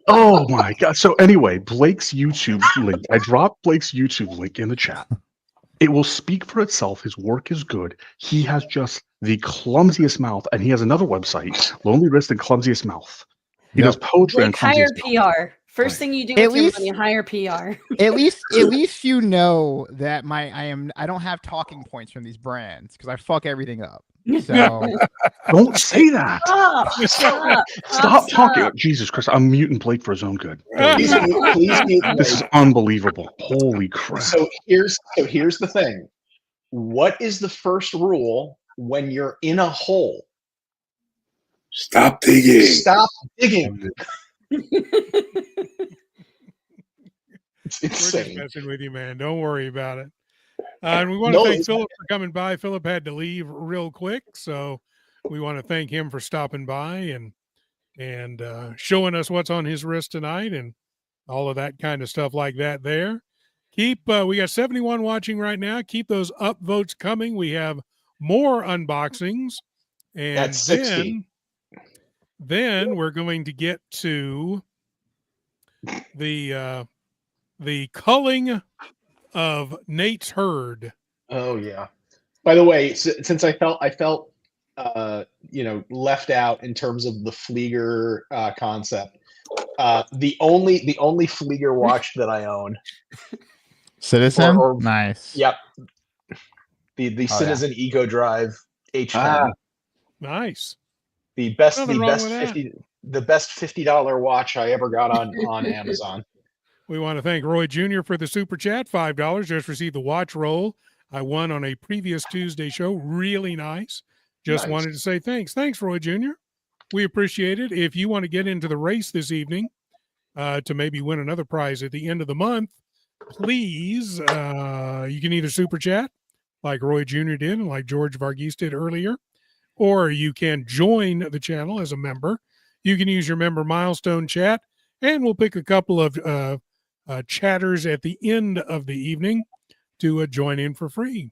oh my god. So anyway, Blake's YouTube link. I dropped Blake's YouTube link in the chat. It will speak for itself. His work is good. He has just the clumsiest mouth, and he has another website, Lonely Wrist and Clumsiest Mouth. He does poetry and Like, hire clumsiest mouth. PR. First thing you do At with your least- money, hire PR. at least you know that I don't have talking points from these brands because I fuck everything up. So Don't say that. Stop Talking. Jesus Christ, I'm muting Blake for his own good. Please mute This is Blake. unbelievable. Holy crap. So here's the thing. What is the first rule when you're in a hole? Stop digging. Stop digging. It's We're just insane. messing with you, man. Don't worry about it. And we want to No, thank it's- Philip for coming by. Philip had to leave real quick, so we want to thank him for stopping by and showing us what's on his wrist tonight and all of that kind of stuff like that. There, we got 71 watching right now. Keep those upvotes coming. We have more unboxings, and That's 60. then we're going to get to the culling of Nate's herd. Oh yeah. By the way, since I felt left out in terms of the Flieger concept, the only Flieger watch that I own. Citizen, Or- nice. Yep. The Citizen Eco Drive H10. Nice. The best Nothing wrong with that. $50 watch I ever got on Amazon. We want to thank Roy Jr. for the super chat, $5. Just received the watch roll I won on a previous Tuesday show. Really nice. Just Nice. wanted to say thanks. Thanks, Roy Jr. We appreciate it. If you want to get into the race this evening to maybe win another prize at the end of the month, please, you can either super chat like Roy Jr. did and like George Varghese did earlier, or you can join the channel as a member. You can use your member milestone chat, and we'll pick a couple of chatters at the end of the evening to join in for free.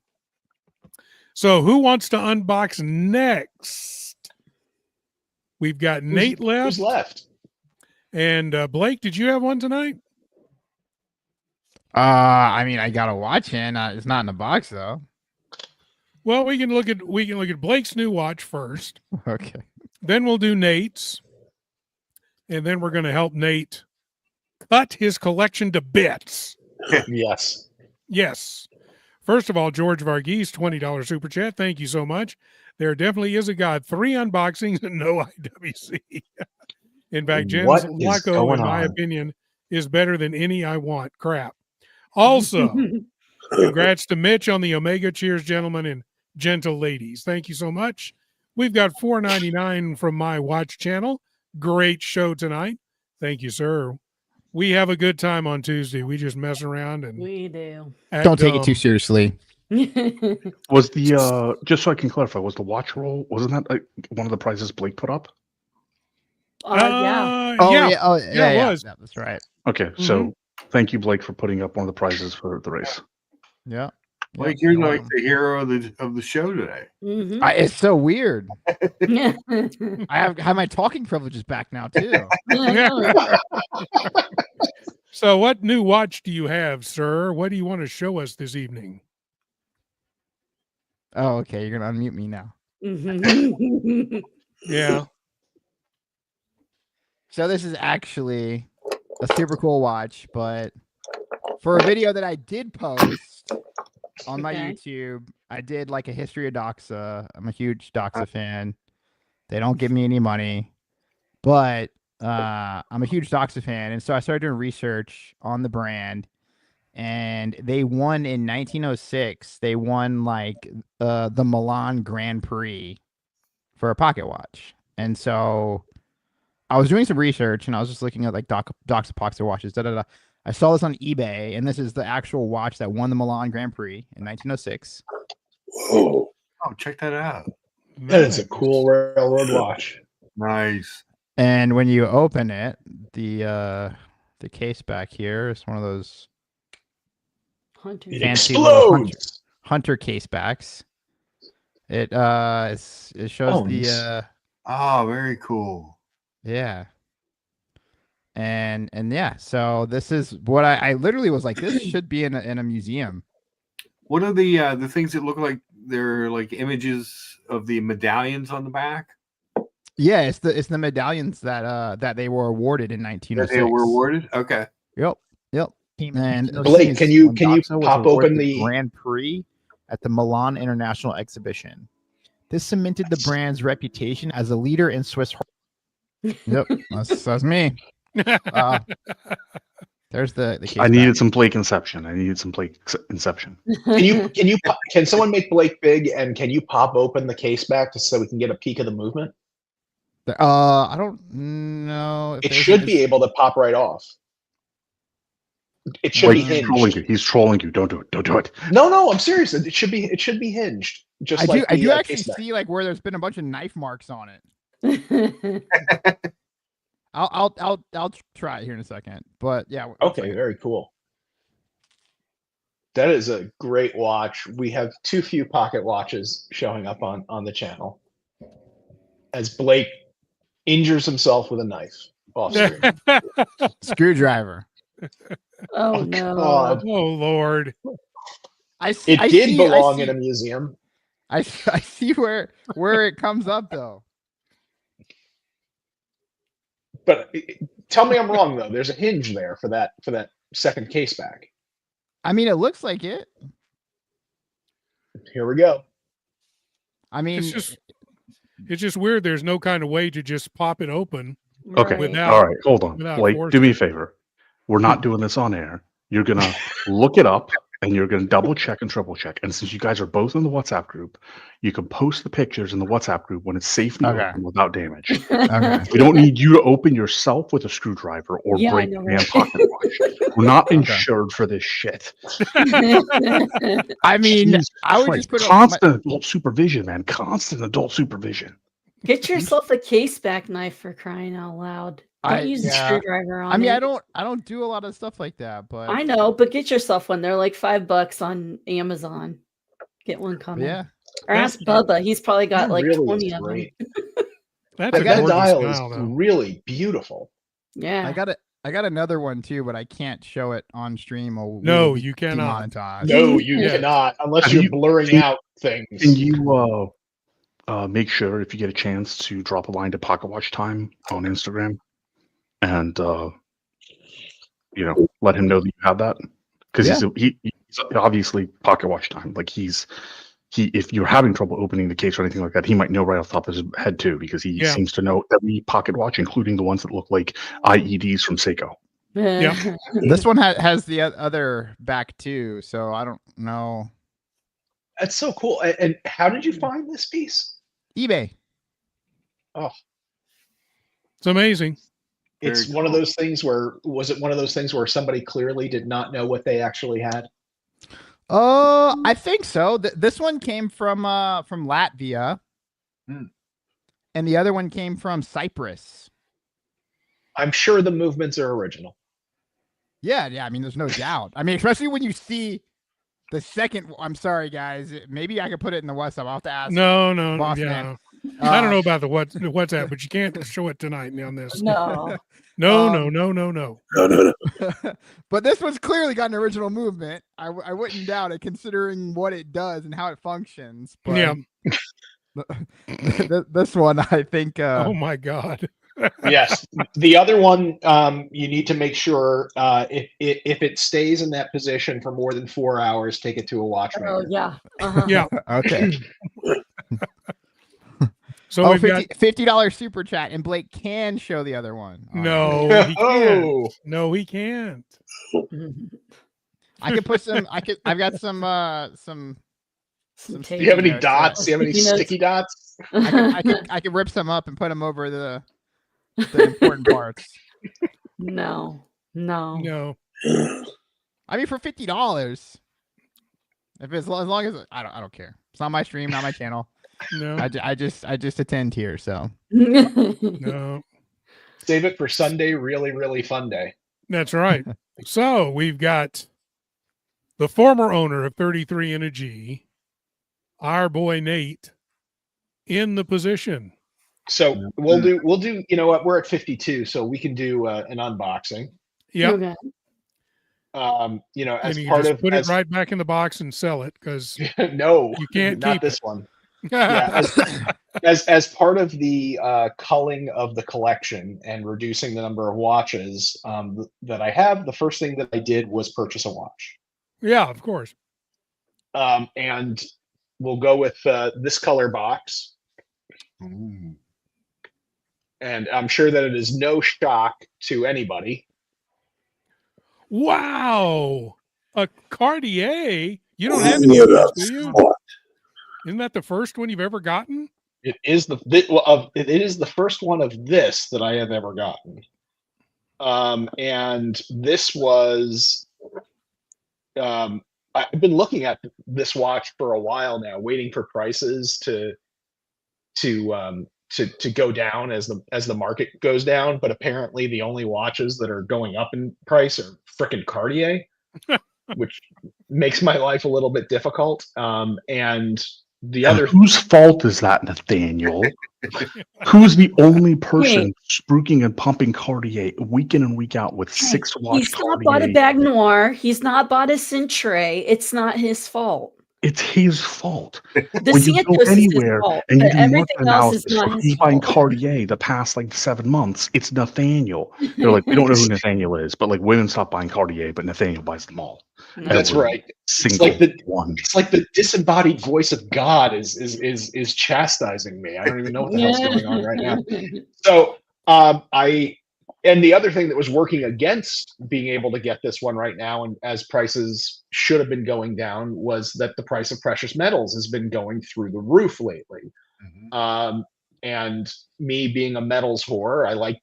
So who wants to unbox next? We've got Nate left. Who's left? And Blake, did you have one tonight? I mean, I got a watch in. It's not in the box though. Well, we can look at Blake's new watch first. Okay. Then we'll do Nate's. And then we're going to help Nate cut his collection to bits. Yes. Yes. First of all, George Varghese, $20 super chat. Thank you so much. There definitely is a God. 3 unboxings and no IWC. In fact, Jen's What is Laco, going in my on? opinion, is better than any I want. Crap. Also, congrats to Mitch on the Omega. Cheers, gentlemen and gentle ladies. Thank you so much. We've got $4.99 from my watch channel. Great show tonight. Thank you, sir. We have a good time on Tuesday. We just mess around and We do. act Don't take it dumb. too seriously. Was the just so I can clarify, was the watch roll, wasn't that one of the prizes Blake put up? Yeah. Oh yeah. yeah. Oh yeah. it Yeah, was. yeah, that's right. Okay, so thank you, Blake, for putting up one of the prizes for the race. Yeah. Like Yeah, you're no, like the hero of the show today. Mhm. it's so weird. Yeah. I have my talking privileges back now too. So what new watch do you have, sir? What do you want to show us this evening? Oh, okay. You're gonna unmute me now. Yeah. So this is actually a super cool watch, but for a video that I did post on my Okay. YouTube, I did like a history of Doxa. I'm a huge Doxa fan. They don't give me any money, but I'm a huge Doxa fan, and so I started doing research on the brand, and they won in 1906. They won like the Milan Grand Prix for a pocket watch. And so I was doing some research and I was just looking at like docs of pocket watches. I saw this on eBay, and this is the actual watch that won the Milan Grand Prix in 1906. Whoa. Oh, check that out. That is a cool railroad watch. Nice. And when you open it, the case back here is one of those Hunter. It fancy little explodes. hunter case backs. It shows Oh, the nice. Oh, very cool. yeah. And yeah, so this is what I literally was like, this should be in a museum. What are the things that look like they're like images of the medallions on the back? Yeah, it's the medallions that they were awarded in 1906. They were awarded? Okay. Yep. And Blake, can you pop open the Grand Prix at the Milan International Exhibition? This cemented the brand's reputation as a leader in Swiss. Yep, that's me. There's the case I needed back. some Blake Inception. Can someone make Blake big, and can you pop open the case back just so we can get a peek of the movement? I don't know. It should be able to pop right off. It should be hinged. He's trolling you. Don't do it. Don't do it. No, I'm serious. It should be hinged. Just I do actually case back. see like where there's been a bunch of knife marks on it. I'll try it here in a second. But yeah. Okay, very cool. That is a great watch. We have too few pocket watches showing up on the channel. As Blake injures himself with a knife off screen. Screwdriver. Oh, Oh, no. God. Oh Lord. It did belong in a museum. I see where it comes up though. But tell me I'm wrong though. There's a hinge there for that second case back. I mean, it looks like it. Here we go. I mean, It's just weird. There's no kind of way to just pop it open. Okay. Without- All right. Hold on. without Blake, force. do me a favor. We're not doing this on air. You're going to look it up and you're going to double check and triple check. And since you guys are both in the WhatsApp group, you can post the pictures in the WhatsApp group when it's safely open without damage. okay. We don't need you to open yourself with a screwdriver or Yeah, I break know, the damn right? pocket watch. We're not insured for this shit. I mean, Jesus I would Christ. just put constant adult supervision, man. Constant adult supervision. Get yourself a case back knife for crying out loud. Don't use a screwdriver on it. I mean, I don't do a lot of stuff like that, but I know, but get yourself one. They're like $5 on Amazon. Get one coming. yeah. Or ask Bubba. He's probably got like Really 20 is of them. great. That's a That gorgeous dial is style, though. really beautiful. Yeah. I got another one too, but I can't show it on stream. Or No, we'll be you cannot. demonetized. No, you Yeah. cannot unless Have you're you- blurring out things. Can you make sure if you get a chance to drop a line to Pocket Watch Time on Instagram and let him know that you have that? Because he's obviously Pocket Watch Time. Like if you're having trouble opening the case or anything like that, he might know right off the top of his head too, because he seems to know every pocket watch, including the ones that look like IEDs from Seiko. Yeah. This one has the other back too, so I don't know. That's so cool. And how did you find this piece? eBay. Oh, It's amazing. it's Very one of cool. those things where somebody clearly did not know what they actually had? I think so. This one came from Latvia, Hmm. and the other one came from Cyprus. I'm sure the movements are original. Yeah. I mean, there's no doubt. I mean, especially when you see the second. I'm sorry, guys. Maybe I could put it in the WhatsApp. I'll have to ask. No, Boss yeah. man. I don't know about the WhatsApp, but you can't show it tonight on this. No. No. No. But this one's clearly got an original movement. I wouldn't doubt it, considering what it does and how it functions. But Yeah. this one, I think. Oh my God. Yes. The other one, you need to make sure if it stays in that position for more than 4 hours, take it to a watchmaker. Oh, yeah. Uh-huh. Yeah. Okay. So Oh, we've got $50 super chat, and Blake can show the other one. no, he can't. Oh, No, he can't. I could put some. I've got some Some sticky Do you have any notes, dots? Do you have any Sticky notes. sticky dots? I could rip some up and put them over the important parts. No. No. I mean, for $50, if it's as long as I don't care. It's not my stream, not my channel. No. I just attend here, so No. Save it for Sunday. Really, really fun day. That's right. So we've got the former owner of 33 and a G, our boy Nate, in the position. So we'll do. You know what? We're at 52, so we can do an unboxing. Yeah. Okay. You know, as And you part just of put it right back in the box and sell it because no, you can't not keep this it. one. Yeah, as part of the culling of the collection and reducing the number of watches that I have, the first thing that I did was purchase a watch. Yeah, of course. And we'll go with this color box. Ooh. And I'm sure that it is no shock to anybody. Wow. A Cartier. You don't have Ooh, any of those, that's do you? smart. Isn't that the first one you've ever gotten? It is it is the first one of this that I have ever gotten. And this was I've been looking at this watch for a while now, waiting for prices to go down as the market goes down. But apparently, the only watches that are going up in price are frickin' Cartier, which makes my life a little bit difficult. And the And other whose fault is that, Nathaniel? Who's the only person spruiking and pumping Cartier week in and week out with six watch He's not Cartier? bought a Bag Noir. He's not bought a Centray. It's not his fault. It's his fault. The When you go Santos is his anywhere fault, and you but do market everything else is analysis not for his who's buying fault. Cartier the past like 7 months, it's Nathaniel. They're like, we don't know who Nathaniel is, but like women stop buying Cartier, but Nathaniel buys them all. That's Every right. Single like the- one. It's like the disembodied voice of God is chastising me. I don't even know what the hell's going on right now. So and the other thing that was working against being able to get this one right now, and as prices should have been going down, was that the price of precious metals has been going through the roof lately. Mm-hmm. And me being a metals whore, I like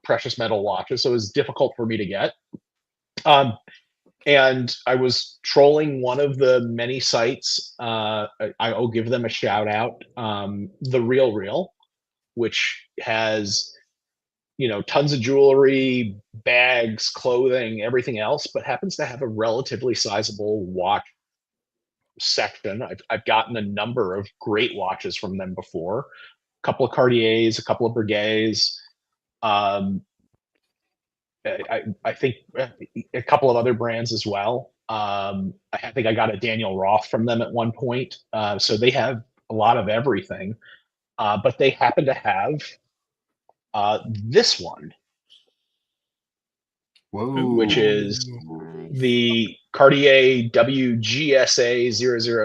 precious metal watches, so it was difficult for me to get. And I was trolling one of the many sites. I'll give them a shout out. The Real, which has, tons of jewelry, bags, clothing, everything else, but happens to have a relatively sizable watch section. I've gotten a number of great watches from them before. A couple of Cartiers, a couple of Piguets. I think a couple of other brands as well. I think I got a Daniel Roth from them at one point. So they have a lot of everything. But they happen to have this one, Whoa. which is the Cartier WGSA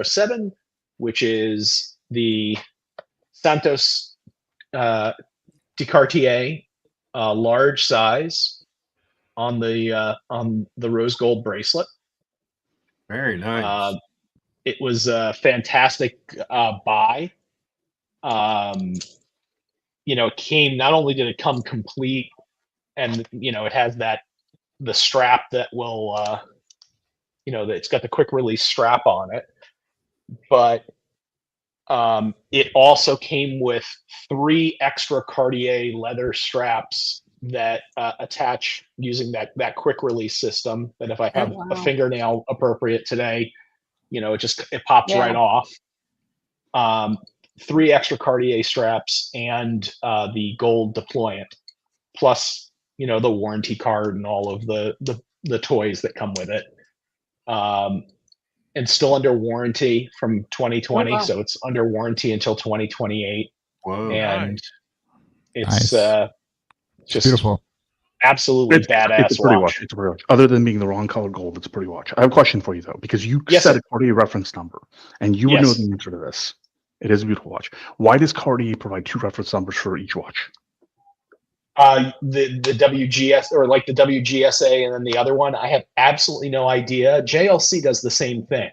007, which is the Santos de Cartier large size on the rose gold bracelet. Very nice. It was a fantastic buy. It came, not only did it come complete, and it has the strap that will that it's got the quick release strap on it, but it also came with 3 extra Cartier leather straps that attach using that quick release system, that if I have a fingernail appropriate today, it pops right off. 3 extra Cartier straps and the gold deployant, plus the warranty card and all of the toys that come with it, and still under warranty from 2020. Oh, wow. So it's under warranty until 2028. Whoa. And Nice. it's just Beautiful. absolutely badass It's a pretty watch. watch. It's a pretty watch. Other than being the wrong color gold, it's a pretty watch. I have a question for you though, because you Yes, said sir. a Cartier reference number, and you would know the answer to this. It is a beautiful watch. Why does Cartier provide 2 reference numbers for each watch? The WGS or like the WGSA and then the other one, I have absolutely no idea. JLC does the same thing,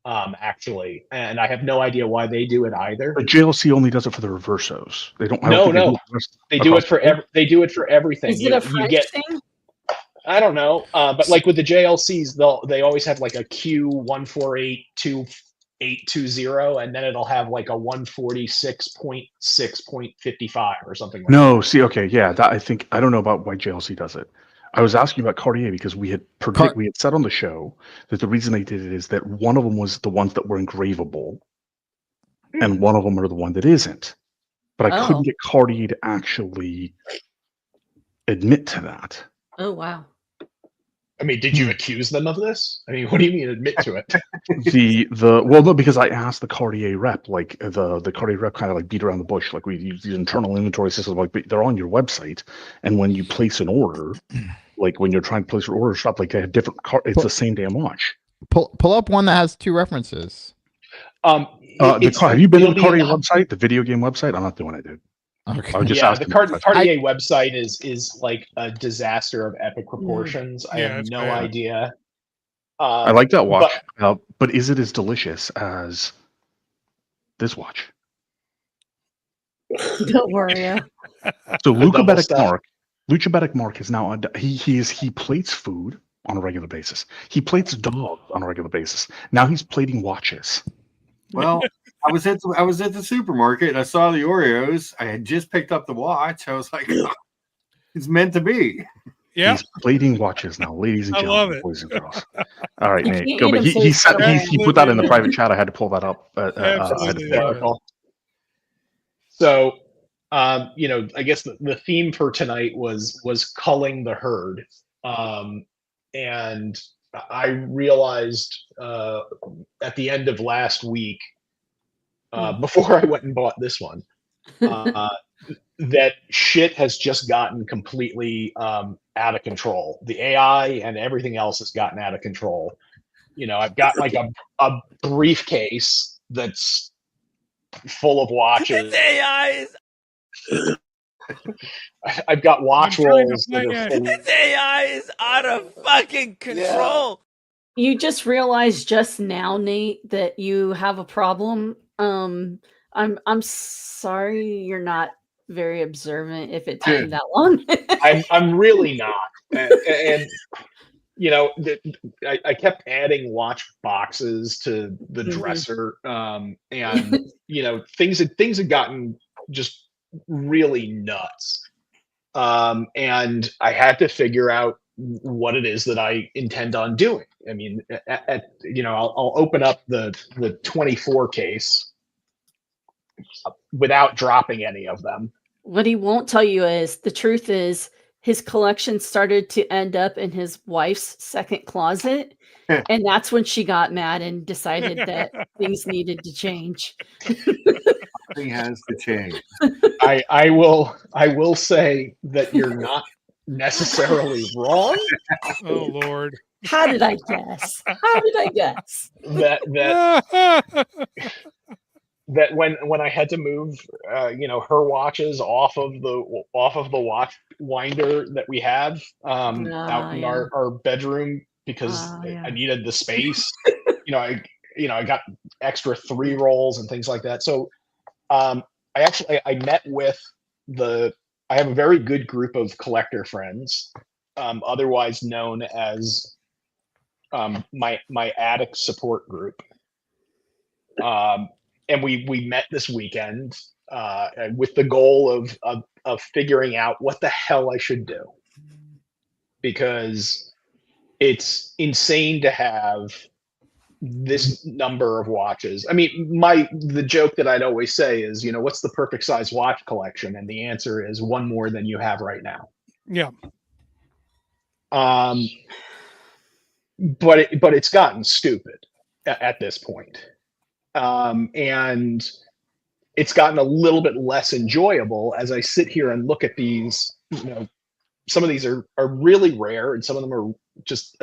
actually, and I have no idea why they do it either. But JLC only does it for the reversos. They don't. I No, don't think no, they do it for they do it for everything. Is it a French thing? I don't know, but like with the JLCs, they always have like a Q14822820, and then it'll have like a 146.6.55 or something like that. No, see, okay, yeah, that I think I don't know about why JLC does it. I was asking about Cartier because we had said on the show that the reason they did it is that one of them was the ones that were engravable, and one of them are the one that isn't. But I couldn't get Cartier to actually admit to that. Oh wow. I mean, did you accuse them of this? I mean, what do you mean admit to it? Well, no, because I asked the Cartier rep, like the Cartier rep kind of like beat around the bush, like we use these internal inventory systems, like they're on your website, and when you place an order, like when you're trying to place your order shop, like they have different it's the same damn watch. Pull up one that has two references. Have you been to the Cartier website, the video game website? I'm not doing it, dude. Okay. The Cartier website is like a disaster of epic proportions. I have no idea. I like that watch, but is it as delicious as this watch? Don't worry. So Luca Betic Mark is now he plates food on a regular basis. He plates dogs on a regular basis. Now he's plating watches. Well, I was at the supermarket and I saw the Oreos. I had just picked up the watch. I was like, it's meant to be. Yeah, he's plating watches now, ladies and gentlemen, boys and girls. All right, Nate, go. But he put that in the private chat. I had to pull that up. So, I guess the theme for tonight was culling the herd, and I realized at the end of last week, before I went and bought this one, that shit has just gotten completely out of control. The AI and everything else has gotten out of control. I've got like a briefcase that's full of watches. AI is. I've got watch rolls. This AI is out of fucking control. Yeah. You just realized just now, Nate, that you have a problem. I'm sorry you're not very observant if it took you that long. I'm really not. And I kept adding watch boxes to the dresser. And things had gotten just really nuts. And I had to figure out what it is that I intend on doing. I mean, I'll open up the 24 case without dropping any of them. What he won't tell you is the truth is his collection started to end up in his wife's second closet. And that's when she got mad and decided that things needed to change. Something has to change. I will say that you're not necessarily wrong. Oh Lord. How did I guess? That when I had to move her watches off of the watch winder that we have out in our bedroom because I needed the space. I got extra 3 rolls and things like that. So I met with I have a very good group of collector friends, otherwise known as my attic support group. And we met this weekend with the goal of figuring out what the hell I should do, because it's insane to have this number of watches. I mean, the joke that I'd always say is, what's the perfect size watch collection? And the answer is one more than you have right now. Yeah. But it's gotten stupid at this point. And it's gotten a little bit less enjoyable as I sit here and look at these. Some of these are really rare, and some of them are just.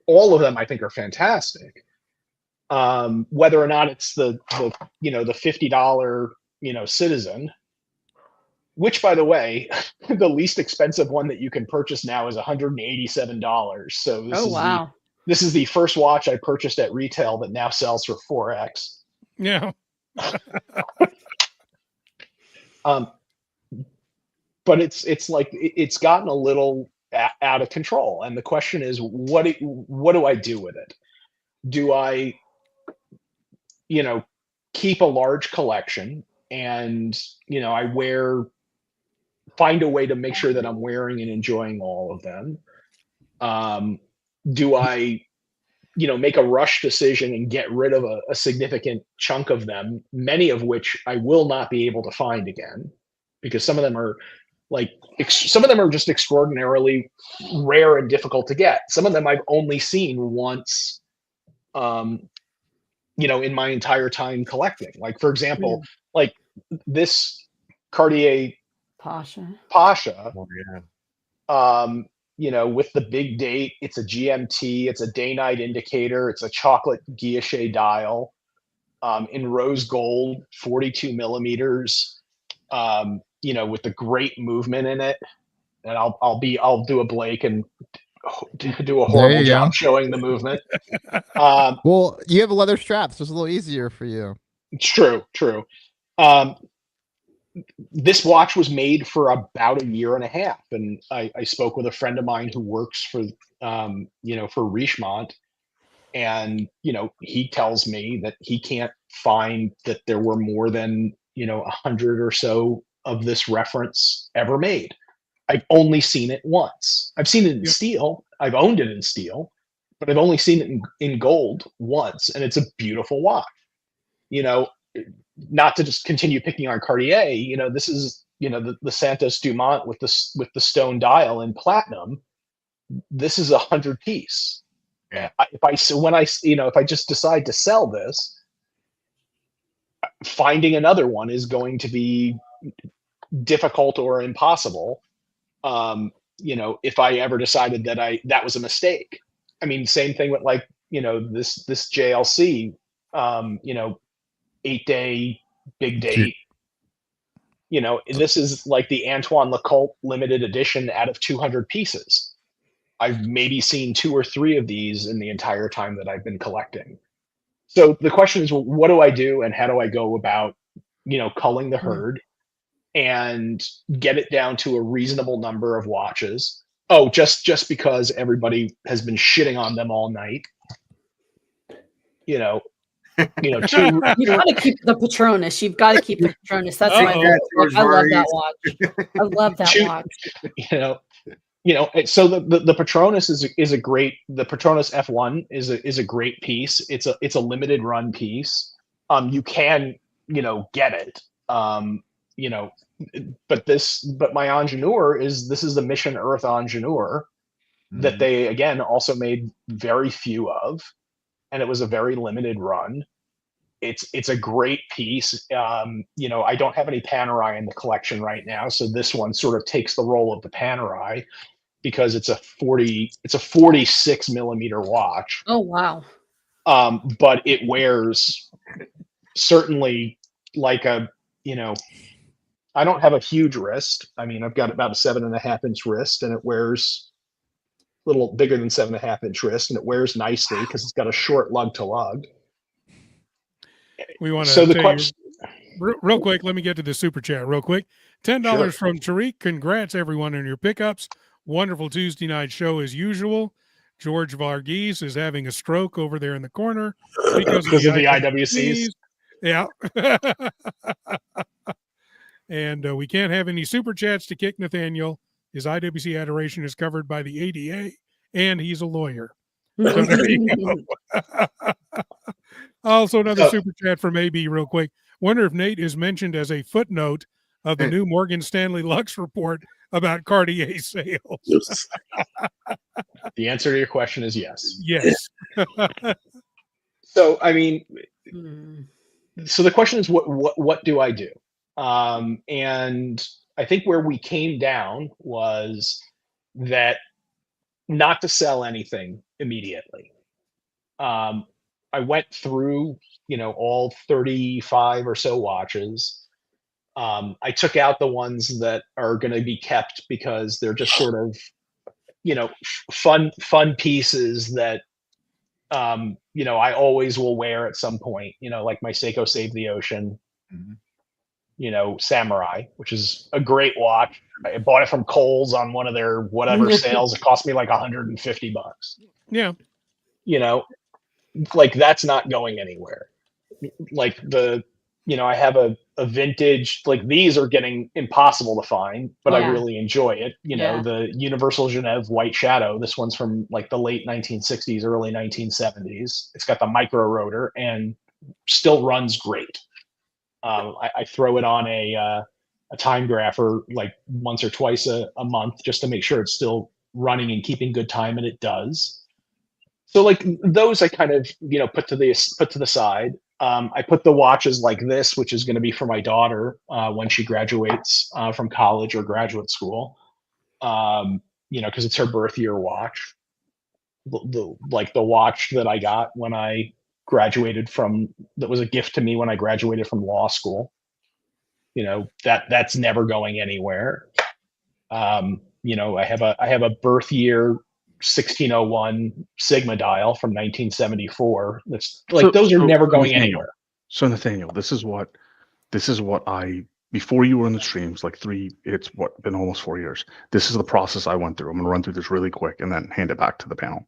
All of them I think are fantastic. Whether or not it's the $50 Citizen, which, by the way, the least expensive one that you can purchase now is $187. So Oh wow. this is the first watch I purchased at retail that now sells for 4x. Yeah. But it's like it's gotten a little out of control, and the question is, what do I do with it? Do I, keep a large collection, and I find a way to make sure that I'm wearing and enjoying all of them? Do I, make a rush decision and get rid of a significant chunk of them, many of which I will not be able to find again, because some of them are just extraordinarily rare and difficult to get. Some of them I've only seen once, in my entire time collecting. Like, for example, like this Cartier Pasha. Oh, yeah. With the big date, it's a GMT, it's a day-night indicator, it's a chocolate guilloche dial, in rose gold, 42 millimeters, with the great movement in it. And I'll do a Blake and do a horrible job showing the movement. Well, you have a leather strap, so it's a little easier for you. It's true. This watch was made for about a year and a half, and I spoke with a friend of mine who works for Richemont, and he tells me that he can't find that there were more than 100 or so of this reference ever made. I've only seen it once. I've seen it in steel. I've owned it in steel, but I've only seen it in gold once, and it's a beautiful watch. Not to just continue picking on Cartier, this is the Santos Dumont with the stone dial in platinum. This is a 100 piece. Yeah. If I just decide to sell this, finding another one is going to be difficult or impossible. If I ever decided that was a mistake. I mean, same thing with this JLC, 8-day big date. This is like the Antoine Lecoultre limited edition out of 200 pieces. I've maybe seen 2 or 3 of these in the entire time that I've been collecting. So the question is, well, what do I do, and how do I go about, culling the herd and get it down to a reasonable number of watches? Oh, just because everybody has been shitting on them all night. You got to keep the Patronus. You've got to keep the Patronus. That's my favorite. I love that watch. I love that watch. So the Patronus is a great. The Patronus F1 is a great piece. It's a limited run piece. You can get it. But my Ingenieur this is the Mission Earth Ingenieur that they again also made very few of, and it was a very limited run. It's a great piece. I don't have any Panerai in the collection right now, so this one sort of takes the role of the Panerai because it's a 46 millimeter watch. Oh wow! But it wears certainly like a I don't have a huge wrist. I mean, I've got about a 7.5 inch wrist, and it wears a little bigger than 7.5 inch wrist, and it wears nicely because it's got a short lug to lug. We want to the question real quick. Let me get to the super chat real quick. $10 from Tariq. Congrats everyone on your pickups. Wonderful Tuesday night show as usual. George Varghese is having a stroke over there in the corner because of the IWCs. Yeah. And we can't have any super chats to kick Nathaniel. His IWC adoration is covered by the ADA, and he's a lawyer. So there you go. Also, another super chat from AB real quick. Wonder if Nate is mentioned as a footnote of the new Morgan Stanley Lux report about Cartier sales. The answer to your question is yes. Yes. So, I mean, so the question is, what do I do? And I think where we came down was that not to sell anything immediately. I went through, all 35 or so watches. I took out the ones that are going to be kept because they're just sort of, fun pieces that, I always will wear at some point, like my Seiko Save the Ocean, Mhm. Samurai, which is a great watch. I bought it from Kohl's on one of their whatever sales. It cost me like $150. Yeah. Like that's not going anywhere. Like I have a vintage, like these are getting impossible to find, but I Yeah. really enjoy it. Yeah. The Universal Genève White Shadow. This one's from like the late 1960s, early 1970s. It's got the micro rotor and still runs great. I throw it on a time grapher like once or twice a month just to make sure it's still running and keeping good time, and it does. So like those I kind of put to the side. I put the watches like this, which is going to be for my daughter when she graduates from college or graduate school. Because it's her birth year watch. Like the watch that I got when I graduated that was a gift to me when I graduated from law school. That's never going anywhere. I have a birth year 1601 Sigma dial from 1974. That's like those are never going anywhere. So Nathaniel, this is what I, before you were in the streams, like it's been almost 4 years. This is the process I went through. I'm gonna run through this really quick and then hand it back to the panel.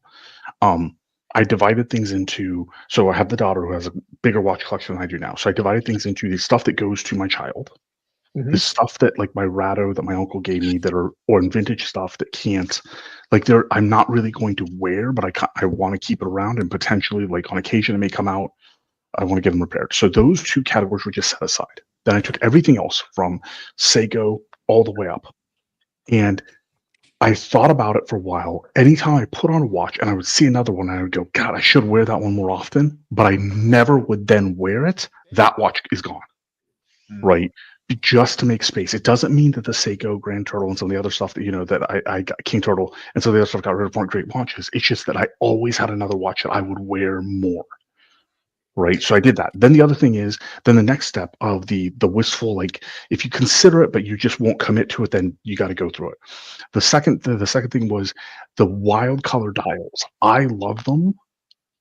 I divided things into, so I have the daughter who has a bigger watch collection than I do now. So I divided things into the stuff that goes to my child, the stuff that like my Rado that my uncle gave me or vintage stuff that can't, like I'm not really going to wear, but I want to keep it around and potentially like on occasion it may come out. I want to get them repaired. So those two categories were just set aside. Then I took everything else from Seiko all the way up. And I thought about it for a while. Anytime I put on a watch and I would see another one, I would go, God, I should wear that one more often. But I never would then wear it. That watch is gone. Right? Just to make space. It doesn't mean that the Seiko Grand Turtle and some of the other stuff that, that I got, King Turtle and some of the other stuff got rid of weren't great watches. It's just that I always had another watch that I would wear more. Right. So I did that. Then the other thing is, then the next step of the wistful, like if you consider it, but you just won't commit to it, then you got to go through it. The second thing was the wild color dials. I love them.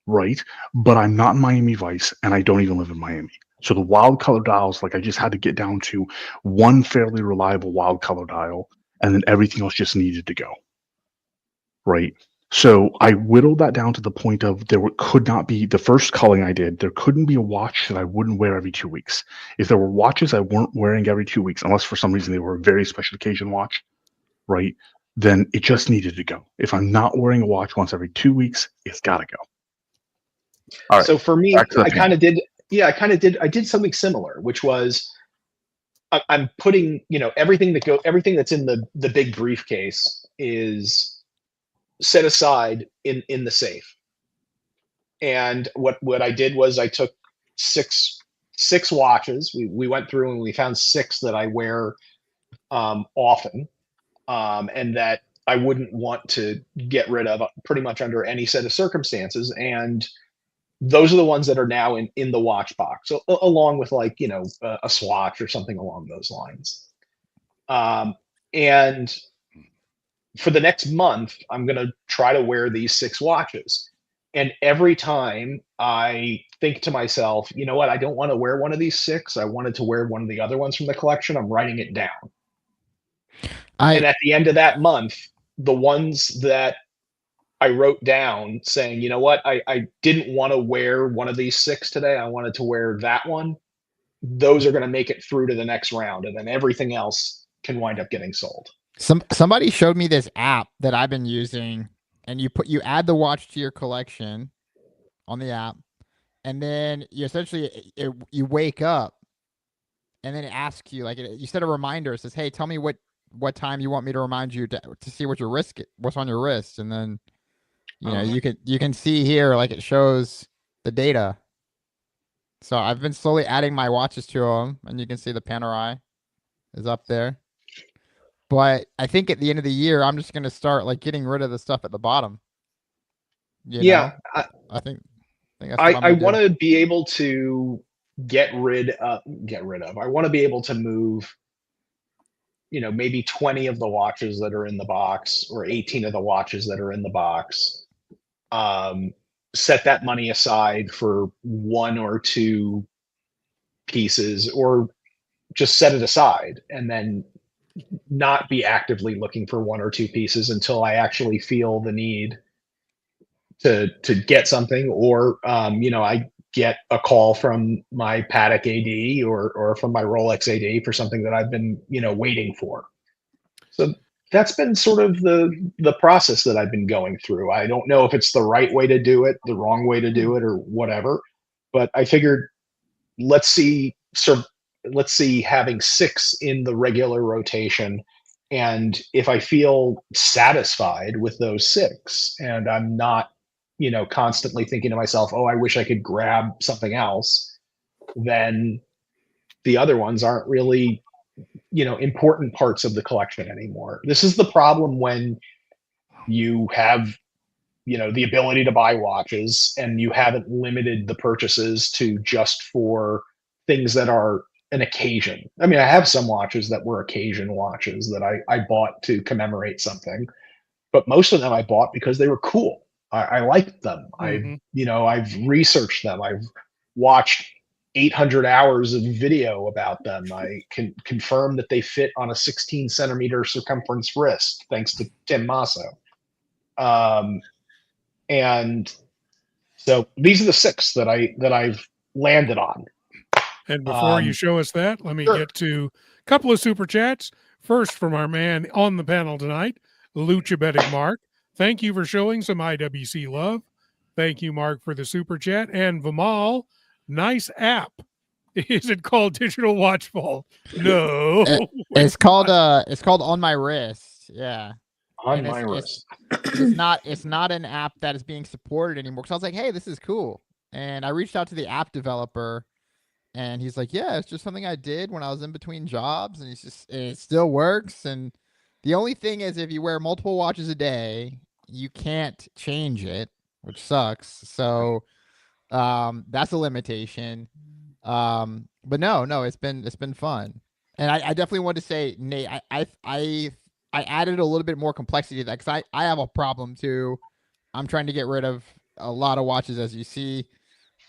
Right. But I'm not in Miami Vice and I don't even live in Miami. So the wild color dials, like I just had to get down to one fairly reliable wild color dial and then everything else just needed to go. Right. So I whittled that down to the point of could not be the first culling I did. There couldn't be a watch that I wouldn't wear every 2 weeks. If there were watches I weren't wearing every 2 weeks, unless for some reason they were a very special occasion watch, right? Then it just needed to go. If I'm not wearing a watch once every 2 weeks, it's got to go. All right. So for me, I did something similar, which was I'm putting, everything that's in the big briefcase is set aside in the safe. And what I did was I took six watches. We went through and we found 6 that I wear often, and that I wouldn't want to get rid of pretty much under any set of circumstances. And those are the ones that are now in the watch box, so, along with like a swatch or something along those lines. And for the next month, I'm going to try to wear these 6 watches. And every time I think to myself, you know what, I don't want to wear one of these 6. I wanted to wear one of the other ones from the collection. I'm writing it down. And at the end of that month, the ones that I wrote down saying, you know what, I didn't want to wear one of these 6 today. I wanted to wear that one. Those are going to make it through to the next round. And then everything else can wind up getting sold. Somebody showed me this app that I've been using, and you add the watch to your collection on the app, and then you essentially you wake up, and then it asks you you set a reminder. It says, "Hey, tell me what time you want me to remind you to see what's on your wrist," and then you can see here it shows the data. So I've been slowly adding my watches to them, and you can see the Panerai is up there. But I think at the end of the year, I'm just going to start getting rid of the stuff at the bottom. I think that's what I want to be able to get rid of. I want to be able to move, maybe 20 of the watches that are in the box or 18 of the watches that are in the box. Set that money aside for one or two pieces, or just set it aside and then not be actively looking for one or two pieces until I actually feel the need to get something, or I get a call from my Patek AD or from my Rolex AD for something that I've been waiting for. So that's been sort of the process that I've been going through. I don't know if it's the right way to do it, the wrong way to do it, or whatever, but I figured let's see having 6 in the regular rotation, and if I feel satisfied with those 6 and I'm not constantly thinking to myself, oh, I wish I could grab something else, then the other ones aren't really important parts of the collection anymore. This is the problem when you have the ability to buy watches and you haven't limited the purchases to just for things that are an occasion. I mean, I have some watches that were occasion watches that I bought to commemorate something, but most of them I bought because they were cool. I liked them. I've researched them. I've watched 800 hours of video about them. I can confirm that they fit on a 16 centimeter circumference wrist, thanks to Tim Masso. And so these are the 6 that I've landed on. And before you show us that, let me get to a couple of super chats. First, from our man on the panel tonight, Lucha Betting Mark. Thank you for showing some IWC love. Thank you, Mark, for the super chat. And Vimal, nice app. Is it called Digital Watch Vault? No. It's called On My Wrist. Yeah. On my wrist. It's not an app that is being supported anymore. So I was like, hey, this is cool. And I reached out to the app developer, and he's like, yeah, it's just something I did when I was in between jobs, and it still works. And the only thing is, if you wear multiple watches a day, you can't change it, which sucks. So that's a limitation. But no, it's been fun. And I definitely want to say, Nate, I added a little bit more complexity to that, because I have a problem too. I'm trying to get rid of a lot of watches, as you see.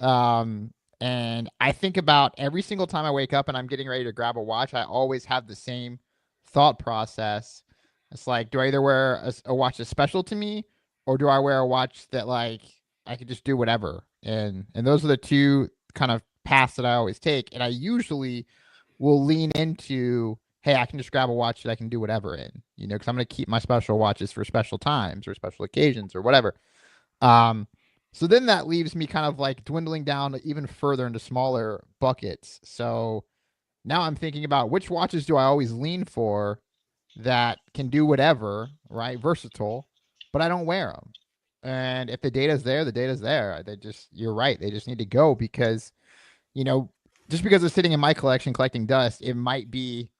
And I think about every single time I wake up and I'm getting ready to grab a watch, I always have the same thought process. It's like, do I either wear a watch that's special to me, or do I wear a watch that like I could just do whatever? And those are the two kind of paths that I always take. And I usually will lean into, hey, I can just grab a watch that I can do whatever in, because I'm going to keep my special watches for special times or special occasions or whatever. So then that leaves me kind of like dwindling down even further into smaller buckets. So now I'm thinking about, which watches do I always lean for that can do whatever, right? Versatile, but I don't wear them. And if the data's there, the data's there. You're right. They just need to go, because, just because it's sitting in my collection collecting dust, it might be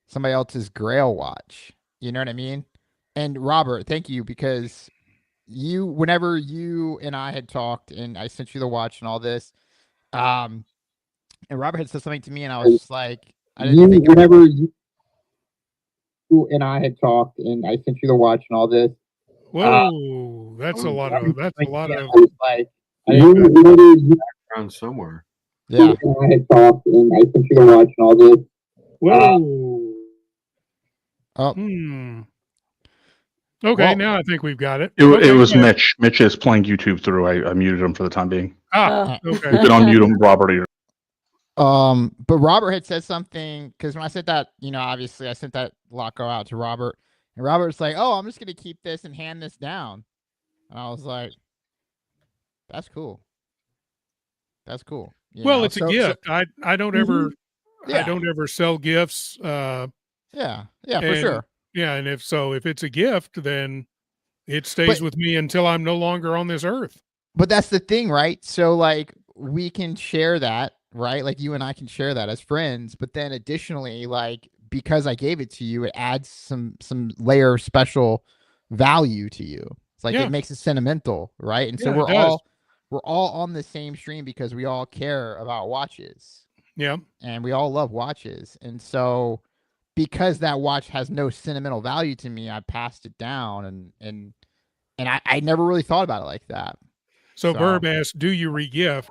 somebody else's grail watch. You know what I mean? And Robert, thank you, because whenever you and I had talked and I sent you the watch and all this, and Robert had said something to me, and I was just like, I didn't think whenever you and I had talked and I sent you the watch and all this. Whoa, that's a lot of background somewhere. Yeah. I had talked and I sent you the watch and all this. Whoa. Oh. Okay, Well, now I think we've got it. It was Mitch. Mitch is playing YouTube through. I muted him for the time being. Okay. You can unmute him, Robert. But Robert had said something, because when I sent that, obviously I sent that locker out to Robert, and Robert's like, oh, I'm just going to keep this and hand this down. And I was like, that's cool. That's cool. Well, it's a gift. I don't ever, Yeah. I don't ever sell gifts. Yeah, for sure. Yeah, and if it's a gift, then it stays with me until I'm no longer on this earth. But that's the thing, right? So like we can share that, right? Like you and I can share that as friends, but then additionally, like, because I gave it to you, it adds some layer of special value to you. It's like, it makes it sentimental, right? And so we're we're all on the same stream because we all care about watches. Yeah. And we all love watches. And so because that watch has no sentimental value to me, I passed it down and I never really thought about it like that. So Burb asked, do you regift?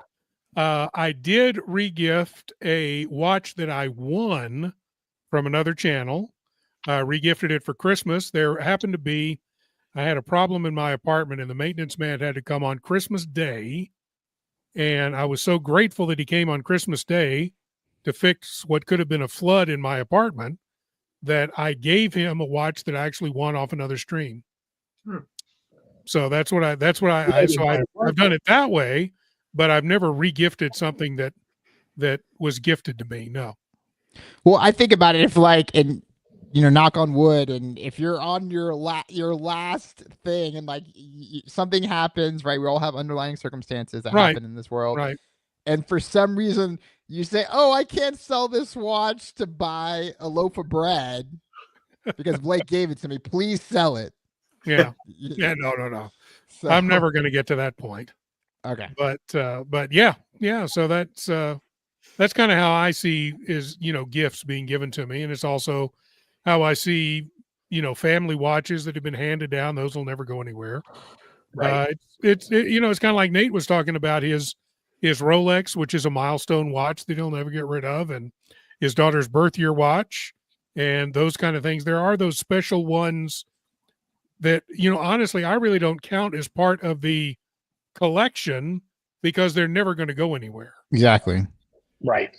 I did regift a watch that I won from another channel. Regifted it for Christmas. There happened to be, I had a problem in my apartment and the maintenance man had to come on Christmas Day. And I was so grateful that he came on Christmas Day to fix what could have been a flood in my apartment that I gave him a watch that I actually won off another stream. So I've done it that way, but I've never regifted something that was gifted to me. No. Well, I think about it if like, and knock on wood, and if you're on your last thing and like something happens, right? We all have underlying circumstances that happen in this world. Right. And for some reason you say, oh, I can't sell this watch to buy a loaf of bread because Blake gave it to me. Please sell it. Yeah. Yeah. No. So, I'm never going to get to that point. Okay. But yeah. So that's kind of how I see is, gifts being given to me. And it's also how I see, family watches that have been handed down. Those will never go anywhere. Right. It's kind of like Nate was talking about his Rolex, which is a milestone watch that he'll never get rid of, and his daughter's birth year watch and those kind of things. There are those special ones that, honestly, I really don't count as part of the collection because they're never going to go anywhere. Exactly. Right.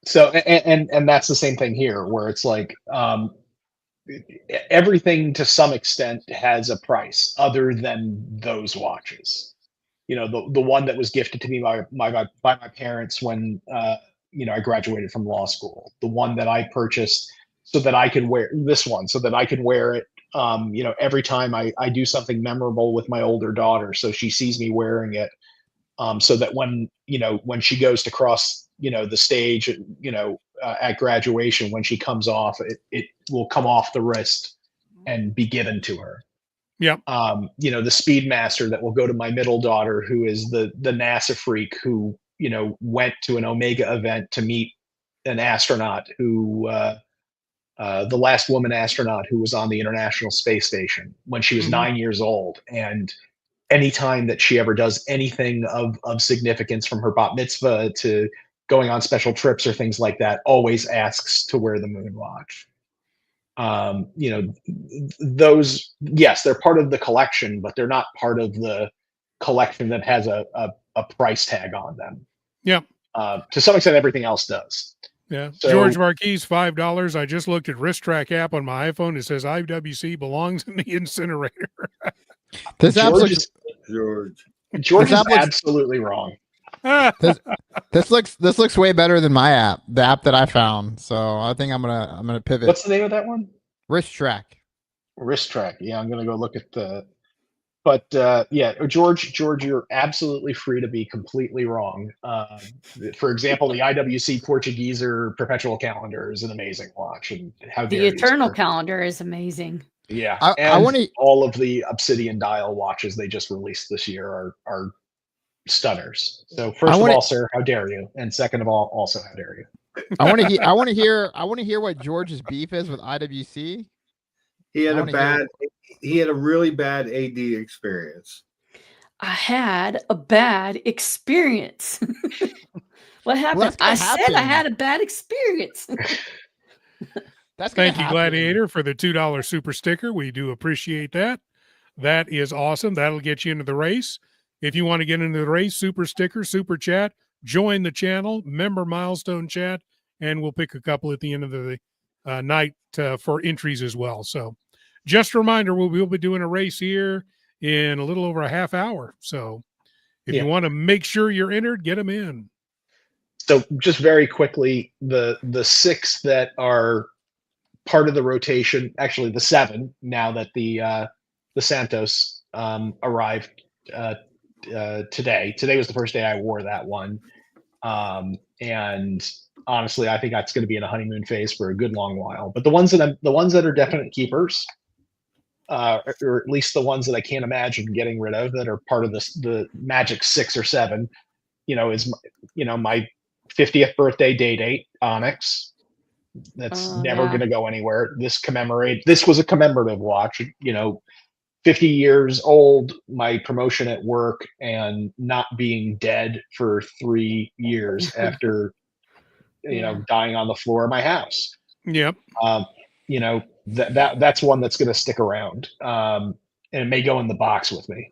So, and that's the same thing here where it's like, everything to some extent has a price other than those watches. The one that was gifted to me by my parents when, I graduated from law school, the one that I purchased so that I could wear it. Every time I do something memorable with my older daughter, so she sees me wearing it, so that when she goes to cross, the stage, at graduation, when she comes off, it will come off the wrist and be given to her. Yeah. The Speedmaster that will go to my middle daughter, who is the NASA freak who, went to an Omega event to meet an astronaut who, the last woman astronaut who was on the International Space Station when she was 9 years old. And anytime that she ever does anything of significance, from her bat mitzvah to going on special trips or things like that, always asks to wear the moon watch. Those, yes, they're part of the collection, but they're not part of the collection that has a price tag on them. Yeah. To some extent, everything else does. Yeah. So, George Marquis, $5. I just looked at wrist track app on my iPhone. It says IWC belongs in the incinerator. George is looks absolutely wrong. This looks way better than my app, the app that I found. So I think I'm gonna pivot. What's the name of that one? Wrist track. Wrist track. Yeah, I'm gonna go look at the. But yeah, George, you're absolutely free to be completely wrong. For example, the IWC Portuguese or perpetual calendar is an amazing watch, and how the eternal calendar is amazing. Yeah, I want to. All of the obsidian dial watches they just released this year are stunners. So first of all, sir, how dare you? And second of all, also how dare you? I want to hear what George's beef is with IWC. He had a really bad AD experience. I had a bad experience. What happened? Well, I said I had a bad experience. Thank you, Gladiator, for the $2 super sticker. We do appreciate that. That is awesome. That'll get you into the race. If you want to get into the race, super sticker, super chat, join the channel, member milestone chat, and we'll pick a couple at the end of the night for entries as well. So just a reminder, we'll be doing a race here in a little over a half hour. So if you want to make sure you're entered, get them in. So just very quickly, the 6 that are part of the rotation, actually the 7, now that the Santos arrived today. Today was the first day I wore that one. And honestly, I think that's going to be in a honeymoon phase for a good long while. But the ones that are definite keepers, or at least the ones that I can't imagine getting rid of that are part of the magic 6 or 7, is my 50th birthday day date Onyx. That's never Yeah. going to go anywhere. This was a commemorative watch, 50 years old, my promotion at work, and not being dead for 3 years after Yeah. dying on the floor of my house. Yep. That's one that's going to stick around, and it may go in the box with me.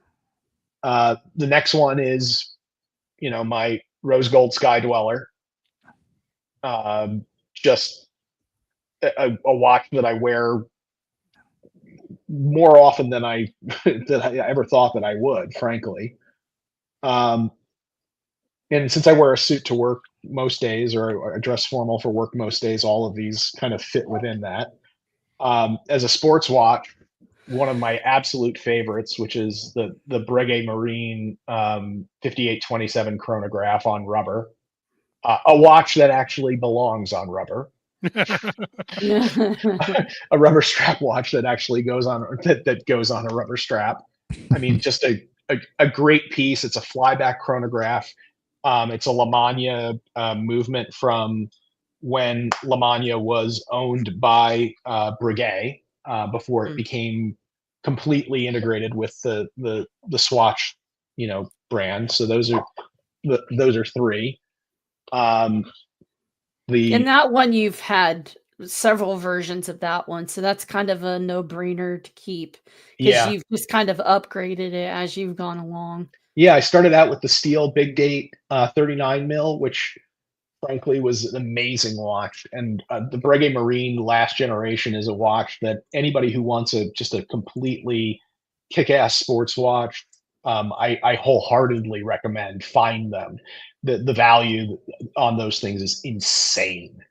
The next one is, my rose gold Sky Dweller. Just a watch that I wear more often than I ever thought that I would, frankly. And since I wear a suit to work most days, or I dress formal for work most days, all of these kind of fit within that. As a sports watch, one of my absolute favorites, which is the Breguet Marine 5827 chronograph on rubber, a watch that actually belongs on rubber. A rubber strap watch that actually goes on that goes on a rubber strap. I mean, just a great piece. It's a flyback chronograph. It's a Lamagna movement from when Lamagna was owned by Breguet before it became completely integrated with the Swatch brand. So those are 3. And that one, you've had several versions of that one, so that's kind of a no-brainer to keep, because you've just kind of upgraded it as you've gone along. Yeah, I started out with the steel big date 39 mil, which frankly was an amazing watch. And the Breguet Marine last generation is a watch that anybody who wants just a completely kick-ass sports watch, I wholeheartedly recommend. Find them. The value on those things is insane.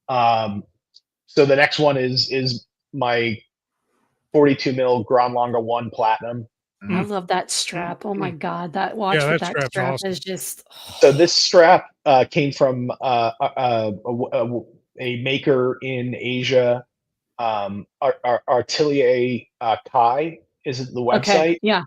So the next one is my 42 mil Grand Longa 1 Platinum. I love that strap. Oh my God, that watch Yeah, with that that strap's strap awesome. is just. So this strap came from a maker in Asia, Artelier Kai is the website. Okay, yeah.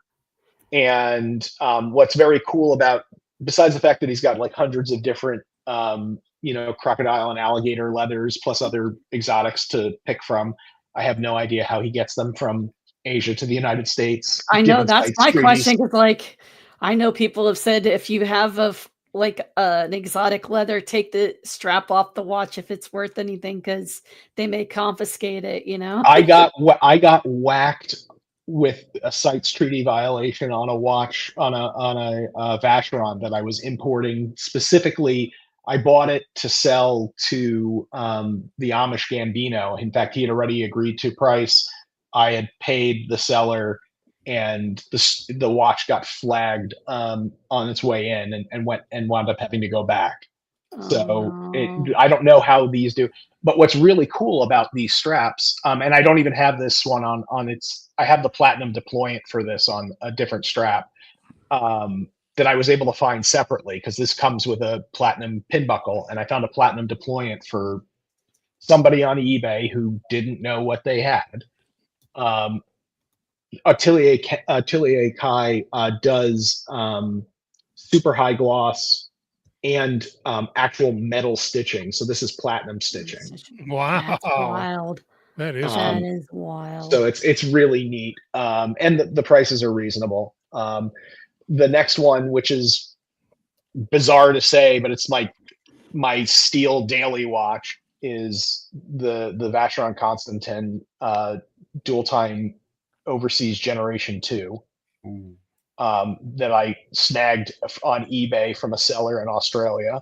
And what's very cool about, besides the fact that he's got like hundreds of different, crocodile and alligator leathers plus other exotics to pick from, I have no idea how he gets them from Asia to the United States. I know, given that's sites my treaties. question, 'cause, like, I know people have said if you have an exotic leather, take the strap off the watch if it's worth anything, 'cause they may confiscate it, I got whacked with a CITES treaty violation on a watch, on a Vacheron that I was importing specifically. I bought it to sell to the Amish Gambino. In fact, he had already agreed to price. I had paid the seller, and the watch got flagged on its way in, and wound up having to go back. So no. I don't know how these do. But what's really cool about these straps, and I don't even have this one on its, I have the platinum deployant for this on a different strap, that I was able to find separately, because this comes with a platinum pin buckle, and I found a platinum deployant for somebody on eBay who didn't know what they had. Atelier Kai does super high gloss and actual metal stitching. So this is platinum stitching. Wow. That's wild. That is That is wild. So it's really neat. And the prices are reasonable. The next one, which is bizarre to say, but it's my steel daily watch, is the Vacheron Constantin dual time overseas generation 2. That I snagged on eBay from a seller in Australia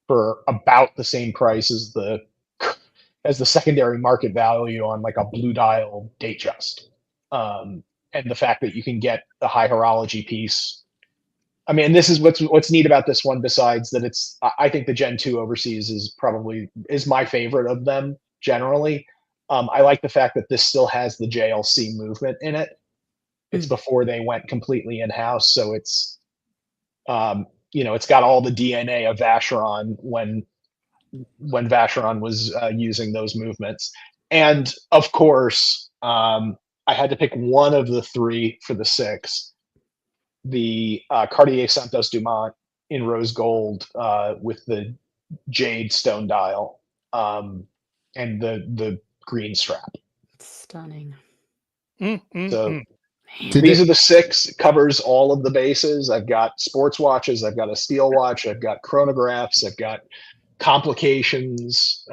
for about the same price as the secondary market value on like a Blue Dial Datejust. And the fact that you can get the high horology piece. I mean, this is what's neat about this one, besides that I think the Gen 2 overseas is my favorite of them generally. I like the fact that this still has the JLC movement in it. It's before they went completely in-house, so it's it's got all the DNA of Vacheron when Vacheron was using those movements. And of course, I had to pick one of the three for the 6. The Cartier Santos Dumont in rose gold with the jade stone dial, and the green strap. Stunning. So Did these they- are the 6. It covers all of the bases. I've got sports watches. I've got a steel watch. I've got chronographs. I've got complications.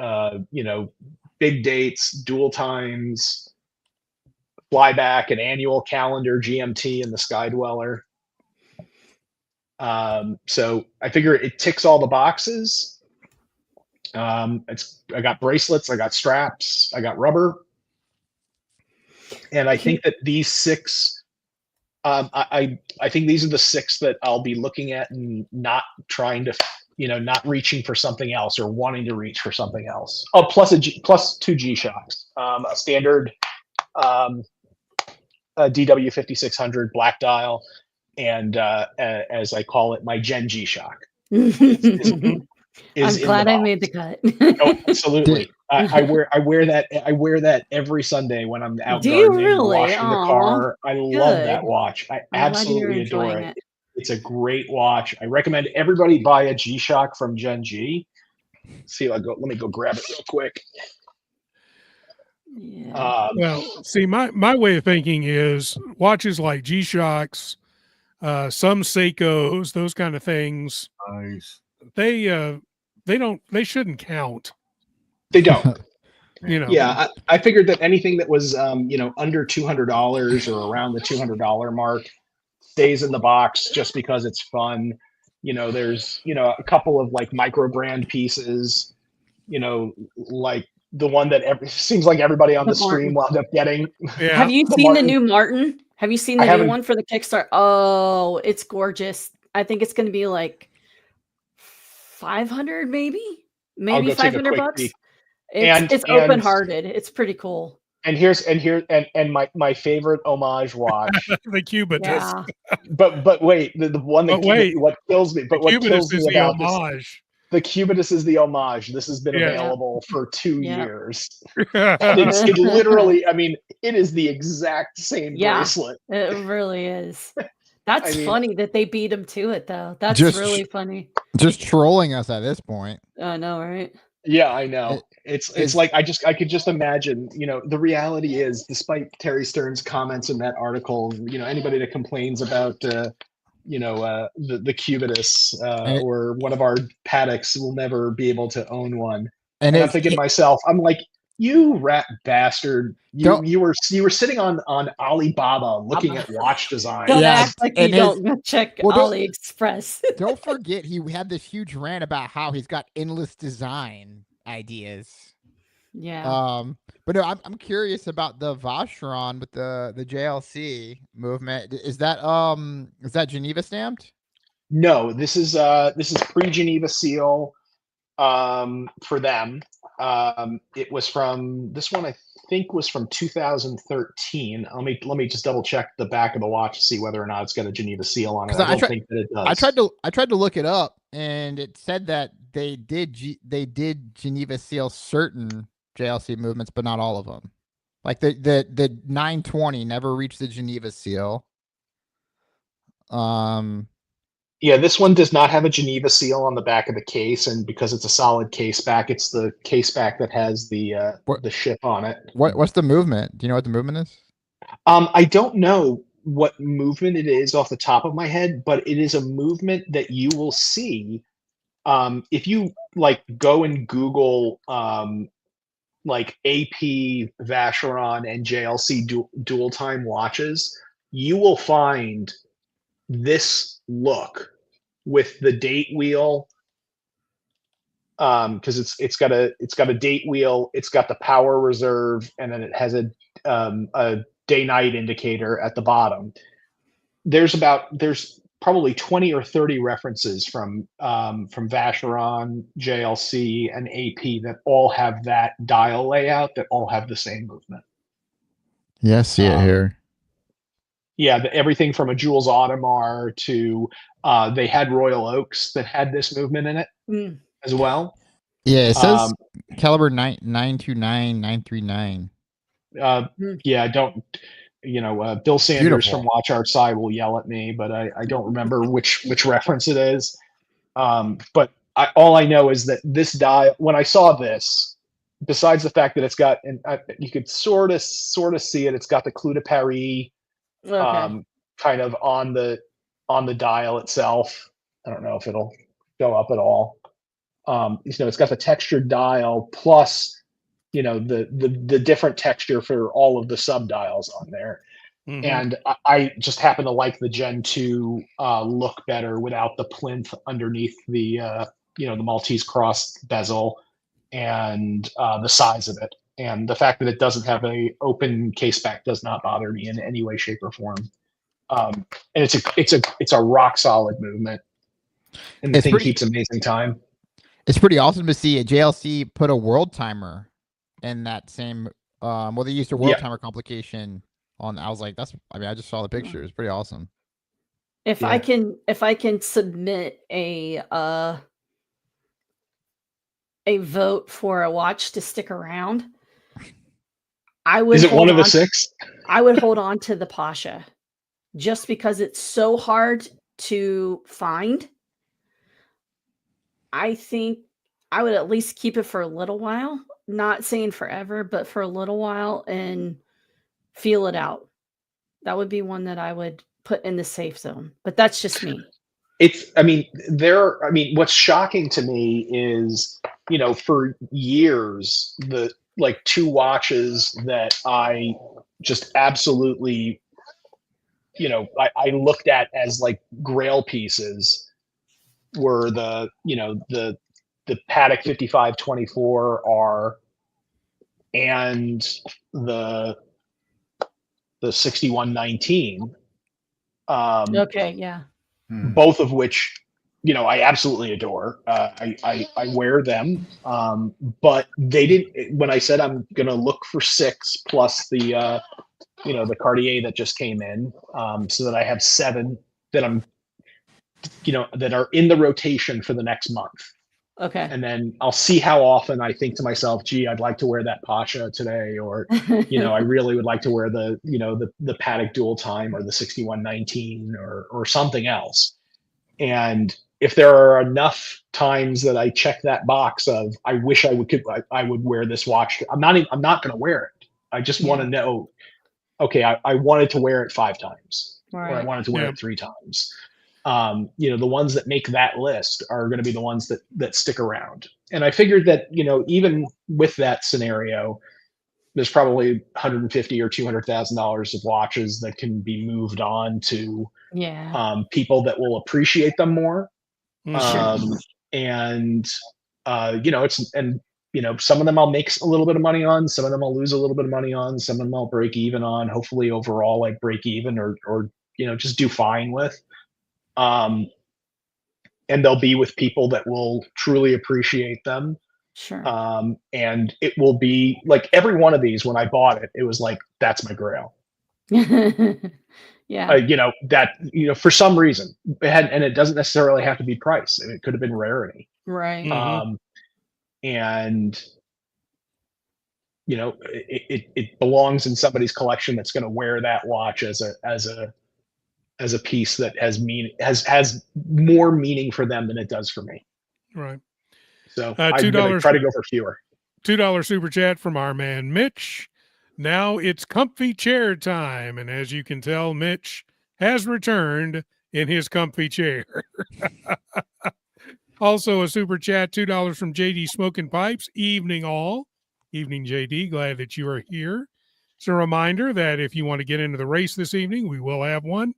Big dates, dual times, flyback, an annual calendar, GMT, and the Sky Dweller. So I figure it ticks all the boxes. I got bracelets. I got straps. I got rubber. And I think that these 6, I think these are the 6 that I'll be looking at and not trying to, not reaching for something else or wanting to reach for something else. Oh, plus 2 G-Shocks, a standard a DW 5600 black dial, and as I call it, my Gen G-Shock. I'm glad I made the cut. Oh, absolutely. I wear that every Sunday when I'm out Do you gardening, really? washing the Aw, car. I love good. that watch. I I'm glad you're absolutely adore enjoying it. it. It's a great watch. I recommend everybody buy a G-Shock from Gen G. Let me go grab it real quick. Yeah. Well, see, my way of thinking is watches like G-Shocks, some Seikos, those kind of things. Nice. They shouldn't count. They don't. Yeah, I figured that anything that was under $200 or around the $200 mark stays in the box just because it's fun. There's a couple of like micro brand pieces, like the one that seems like everybody on the stream wound up getting. Yeah. Have you seen the new Martin? Have you seen the new one for the Kickstarter? Oh, it's gorgeous. I think it's going to be like 500, maybe I'll go take a quick $500. peek. It's open-hearted. It's pretty cool. And my favorite homage watch, the Cubitus. Yeah. But wait, the one that what kills me, but what kills me about this, the Cubitus is the homage. This has been available for 2 years. It literally, it is the exact same bracelet. It really is. That's funny that they beat him to it, though. That's really funny. Just trolling us at this point. I know, right? Yeah, I know. It's like I could just imagine. The reality is, despite Terry Stern's comments in that article, anybody that complains about the Cubitus or one of our Pateks will never be able to own one. And I'm thinking to myself, I'm like, you rat bastard! You were sitting on Alibaba looking at watch design. Don't act like you don't check AliExpress. Don't forget, he had this huge rant about how he's got endless design ideas. Yeah. But no, I'm curious about the Vacheron with the JLC movement. Is that Geneva stamped? No, this is pre-Geneva seal for them. It was from this one, I think was from 2013. Let me just double check the back of the watch to see whether or not it's got a Geneva seal on it. I don't think that it does. I tried to look it up, and it said that they did Geneva seal certain JLC movements, but not all of them. Like the 920 never reached the Geneva seal. Yeah, this one does not have a Geneva seal on the back of the case, and because it's a solid case back, it's the case back that has the ship on it. What's the movement? Do you know what the movement is? I don't know what movement it is off the top of my head, but it is a movement that you will see if you like go and Google like AP, Vacheron, and JLC dual time watches. You will find this look with the date wheel, because it's got a date wheel, it's got the power reserve, and then it has a day-night indicator at the bottom. There's probably 20 or 30 references from Vacheron, JLC, and AP that all have that dial layout, that all have the same movement. Yeah, see it here. Yeah, everything from a Jules Audemars to they had Royal Oaks that had this movement in it as well. Yeah, it says caliber 929, 939. Yeah, Bill Sanders Beautiful. from Watch Art Side will yell at me, but I don't remember which reference it is. But all I know is that this dial, when I saw this, besides the fact that it's got, and you could sort of see it, it's got the Clou de Paris Okay. kind of on the dial itself. I don't know if it'll go up at all. It's got the textured dial plus, the different texture for all of the sub dials on there. Mhm. And I just happen to like the Gen 2 look better without the plinth underneath the the Maltese cross bezel and the size of it. And the fact that it doesn't have a open case back does not bother me in any way, shape, or form. And it's a rock solid movement, and the It's thing pretty- keeps amazing time. It's pretty awesome to see a JLC put a world timer in that same. They used a world timer complication on. I was like, I just saw the picture. It's pretty awesome. If I can submit a vote for a watch to stick around, I would. Is it one of the 6? I would hold on to the Pasha, just because it's so hard to find. I think I would at least keep it for a little while. Not saying forever, but for a little while and feel it out. That would be one that I would put in the safe zone. But that's just me. What's shocking to me is, for years, the 2 watches that I just absolutely, I looked at as grail pieces were the Patek 5524R and the 6119. Okay, yeah. Both of which, I absolutely adore. I wear them, but they didn't. When I said I'm gonna look for 6 plus the the Cartier that just came in, so that I have 7 that I'm that are in the rotation for the next month. Okay. And then I'll see how often I think to myself, gee, I'd like to wear that Pasha today, or I really would like to wear the the Patek dual time or the 6119 or something else. And if there are enough times that I check that box of I wish I would wear this watch, I'm not going to wear it. I just want to know, okay, I wanted to wear it 5 times, or I wanted to wear it 3 times. The ones that make that list are going to be the ones that stick around. And I figured that, even with that scenario, there's probably $150,000 or $200,000 of watches that can be moved on to people that will appreciate them more. And some of them I'll make a little bit of money on, some of them I'll lose a little bit of money on, some of them I'll break even on, hopefully overall break even or just do fine with. And they'll be with people that will truly appreciate them. Sure. And it will be every one of these, when I bought it, it was that's my grail. Yeah. For some reason and it doesn't necessarily have to be price. It could have been rarity. Right. And it belongs in somebody's collection that's going to wear that watch as a piece that has more meaning for them than it does for me. Right. So I'm going to try to go for fewer. $2 super chat from our man Mitch. Now it's comfy chair time, and as you can tell, Mitch has returned in his comfy chair. Also a super chat, $2 from JD Smoking Pipes. Evening all. Evening, JD. Glad that you are here. It's a reminder that if you want to get into the race this evening, we will have one.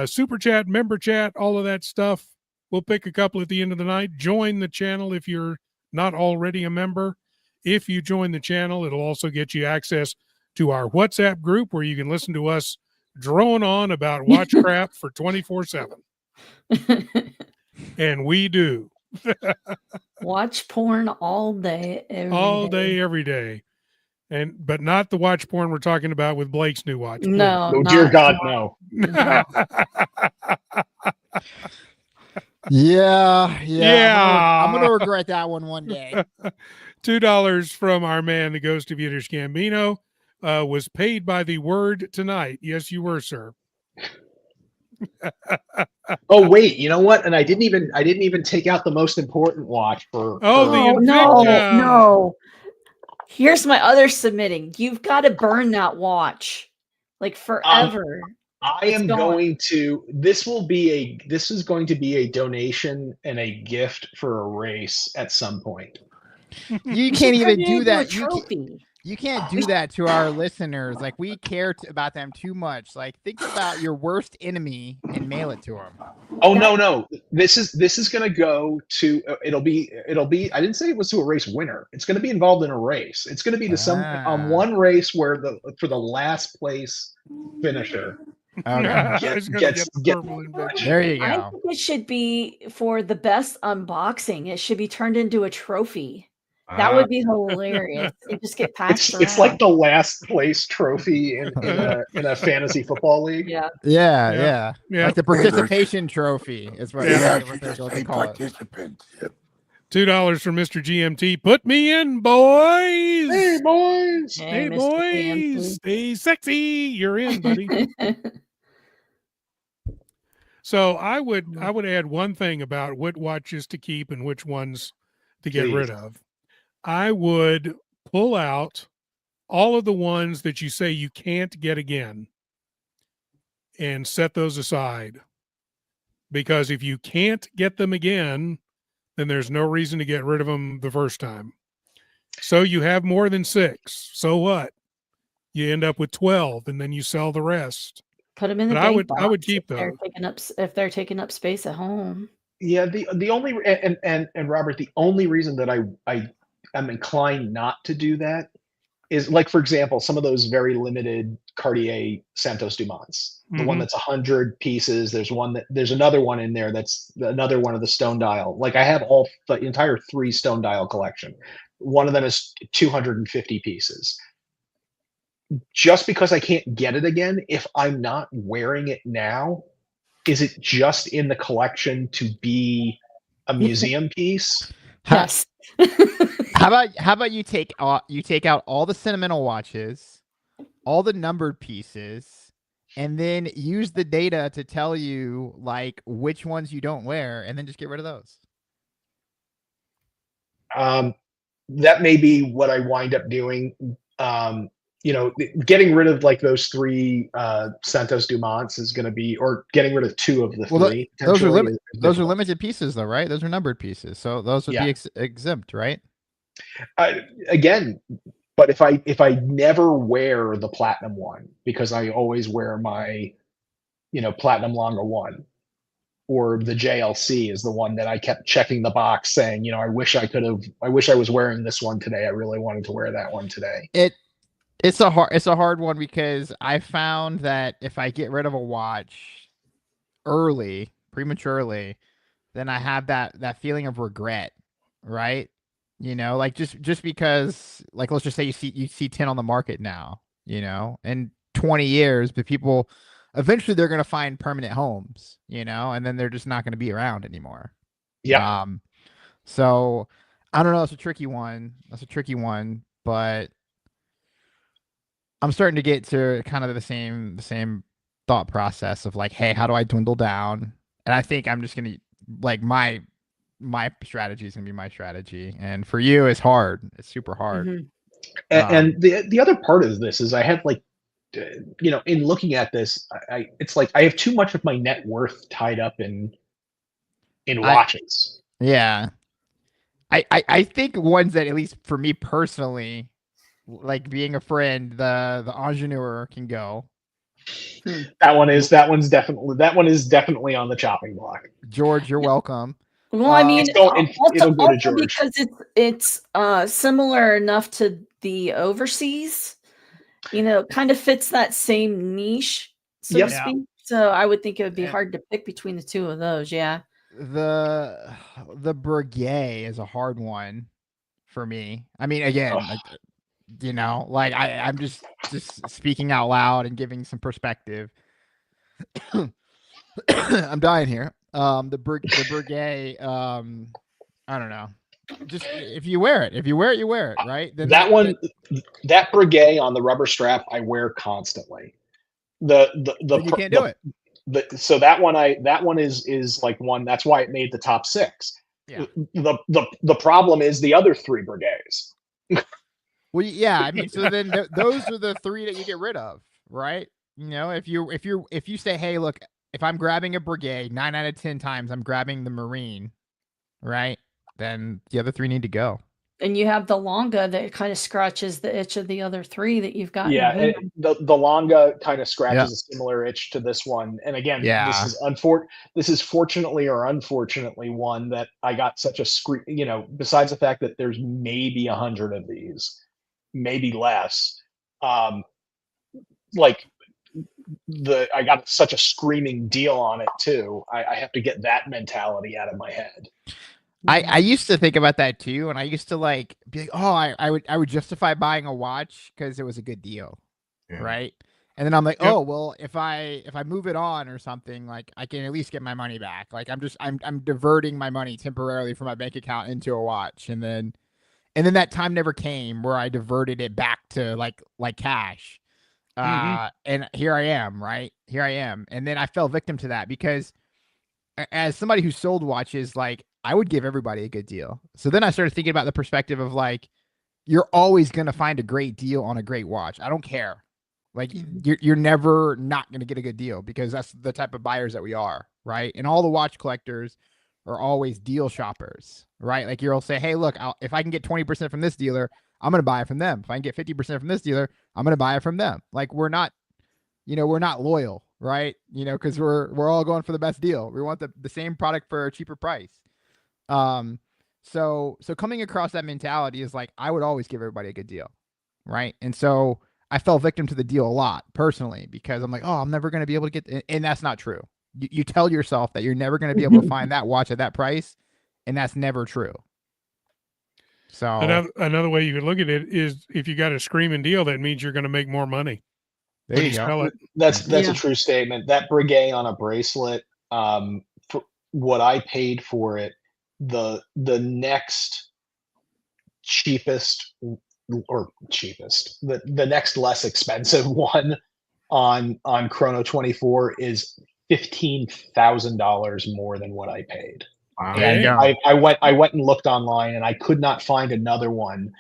Super chat, member chat, all of that stuff. We'll pick a couple at the end of the night. Join the channel if you're not already a member. If you join the channel, it'll also get you access to our WhatsApp group where you can listen to us drone on about watchcraft for 24/7. And we do. Watch porn all day, every day. But not the watch porn we're talking about with Blake's new watch. No. Oh, dear God, no. Yeah. I'm gonna regret that one day. $2 from our man, the Ghost of Yiddish Gambino. was paid by the word tonight. Yes, you were, sir. Oh wait, you know what? And I didn't even take out the most important watch for. Oh, the Oh Invicta. no. Here's my other submitting. You've got to burn that watch like forever. I It's am gone. going to. This is going to be a donation and a gift for a race at some point. You should can't even turn it do into a that. trophy. You can't do that to our listeners. Like, we care about them too much. Like, think about your worst enemy and mail it to them. Oh no! This is going to go to. It'll be. I didn't say it was to a race winner. It's going to be involved in a race. It's going to be to some on one race where for the last place finisher. Okay. Gets There you I go. think it should be for the best unboxing. It should be turned into a trophy. That would be hilarious. It just get passed around. It's like the last place trophy in a fantasy football league. Yeah. Yeah. Yeah. Like the participation trophy is what, Yeah. what they call it. Participant. Yep. $2 from Mr. GMT. Put me in, boys. Hey boys. Hey, Mr. boys. Stay sexy. You're in, buddy. So I would add one thing about what watches to keep and which ones to get rid of. I would pull out all of the ones that you say you can't get again and set those aside. Because if you can't get them again, then there's no reason to get rid of them the first time. So you have more than 6. So what? You end up with 12 and then you sell the rest. Put them in the But bank I would box keep if they're those. if they're taking up space at home. Yeah, the only and Robert, the only reason that I am inclined not to do that is, like, for example, some of those very limited Cartier Santos Dumonts. The one that's 100 pieces. There's another one in there that's another one of the stone dial. Like, I have the entire 3 stone dial collection. One of them is 250 pieces. Just because I can't get it again, if I'm not wearing it now, is it just in the collection to be a museum piece? Yes. How about you take out all the sentimental watches, all the numbered pieces, and then use the data to tell you like which ones you don't wear, and then just get rid of those. That may be what I wind up doing. Getting rid of like those 3 Santos Dumonts is going to be, or getting rid of 2 of the 3. Those are limited pieces, though, right? Those are numbered pieces, so those would be exempt, right? Again, but if I never wear the platinum one, because I always wear my, platinum Longa 1, or the JLC is the one that I kept checking the box saying, I wish I was wearing this one today. I really wanted to wear that one today. It's a hard one, because I found that if I get rid of a watch prematurely, then I have that feeling of regret, right? Like just because, like, let's just say you see 10 on the market now, in 20 years, but people eventually they're going to find permanent homes, and then they're just not going to be around anymore. Yeah. So I don't know. It's a tricky one, but I'm starting to get to kind of the same thought process of like, hey, how do I dwindle down? And I think I'm just going to, like, my strategy is going to be my strategy. And for you, it's hard. It's super hard. Mm-hmm. And the other part of this is I have, like, in looking at this, it's like I have too much of my net worth tied up in watches. Yeah. I think ones that, at least for me personally, like being a friend, the Ingenieur can go. That one is definitely on the chopping block. George, you're welcome. Well, I mean, it'll go to George because it's similar enough to the overseas. Kind of fits that same niche, so to speak. So I would think it would be hard to pick between the 2 of those. Yeah. The Piguet is a hard one for me. I mean, again, like, I'm just speaking out loud and giving some perspective. I'm dying here. The Piguet, I don't know. just if you wear it, you wear it, right? Then that Breguet on the rubber strap, I wear constantly. then you can't do it. So that one is like one. That's why it made the top 6. Yeah. The problem is the other 3 Breguets. Well, yeah, I mean, so then those are the 3 that you get rid of, right? You know, if you say, hey, look, if I'm grabbing a Breguet, 9 out of 10 times I'm grabbing the Marine, right? Then the other 3 need to go. And you have the Longa that kind of scratches the itch of the other 3 that you've got. Yeah, the Longa kind of scratches a similar itch to this one. And again, this is fortunately or unfortunately one that I got such a besides the fact that there's maybe 100 of these, maybe less. I got such a screaming deal on it too. I have to get that mentality out of my head. I used to think about that too, and I used to be like, oh, I would justify buying a watch because it was a good deal, right? And then I'm like, oh well, if I move it on or something, like I can at least get my money back. Like I'm diverting my money temporarily from my bank account into a watch, and then that time never came where I diverted it back to like cash. And here I am, right? Here I am, and then I fell victim to that because as somebody who sold watches, like I would give everybody a good deal. So then I started thinking about the perspective of like, you're always going to find a great deal on a great watch. I don't care. Like you're never not going to get a good deal because that's the type of buyers that we are. Right. And all the watch collectors are always deal shoppers, right? Like you'll say, hey, look, if I can get 20% from this dealer, I'm going to buy it from them. If I can get 50% from this dealer, I'm going to buy it from them. Like we're not loyal, right? Cause we're all going for the best deal. We want the same product for a cheaper price. So coming across that mentality is like, I would always give everybody a good deal. Right. And so I fell victim to the deal a lot personally, because I'm like, oh, I'm never going to be able to get, and that's not true. You tell yourself that you're never going to be able to find that watch at that price. And that's never true. So another way you could look at it is if you got a screaming deal, that means you're going to make more money. There you go. That's a true statement. That Breguet on a bracelet, for what I paid for it, the next cheapest, the next less expensive one on Chrono 24 is $15,000 more than what I paid. Wow. And I went and looked online, and I could not find another one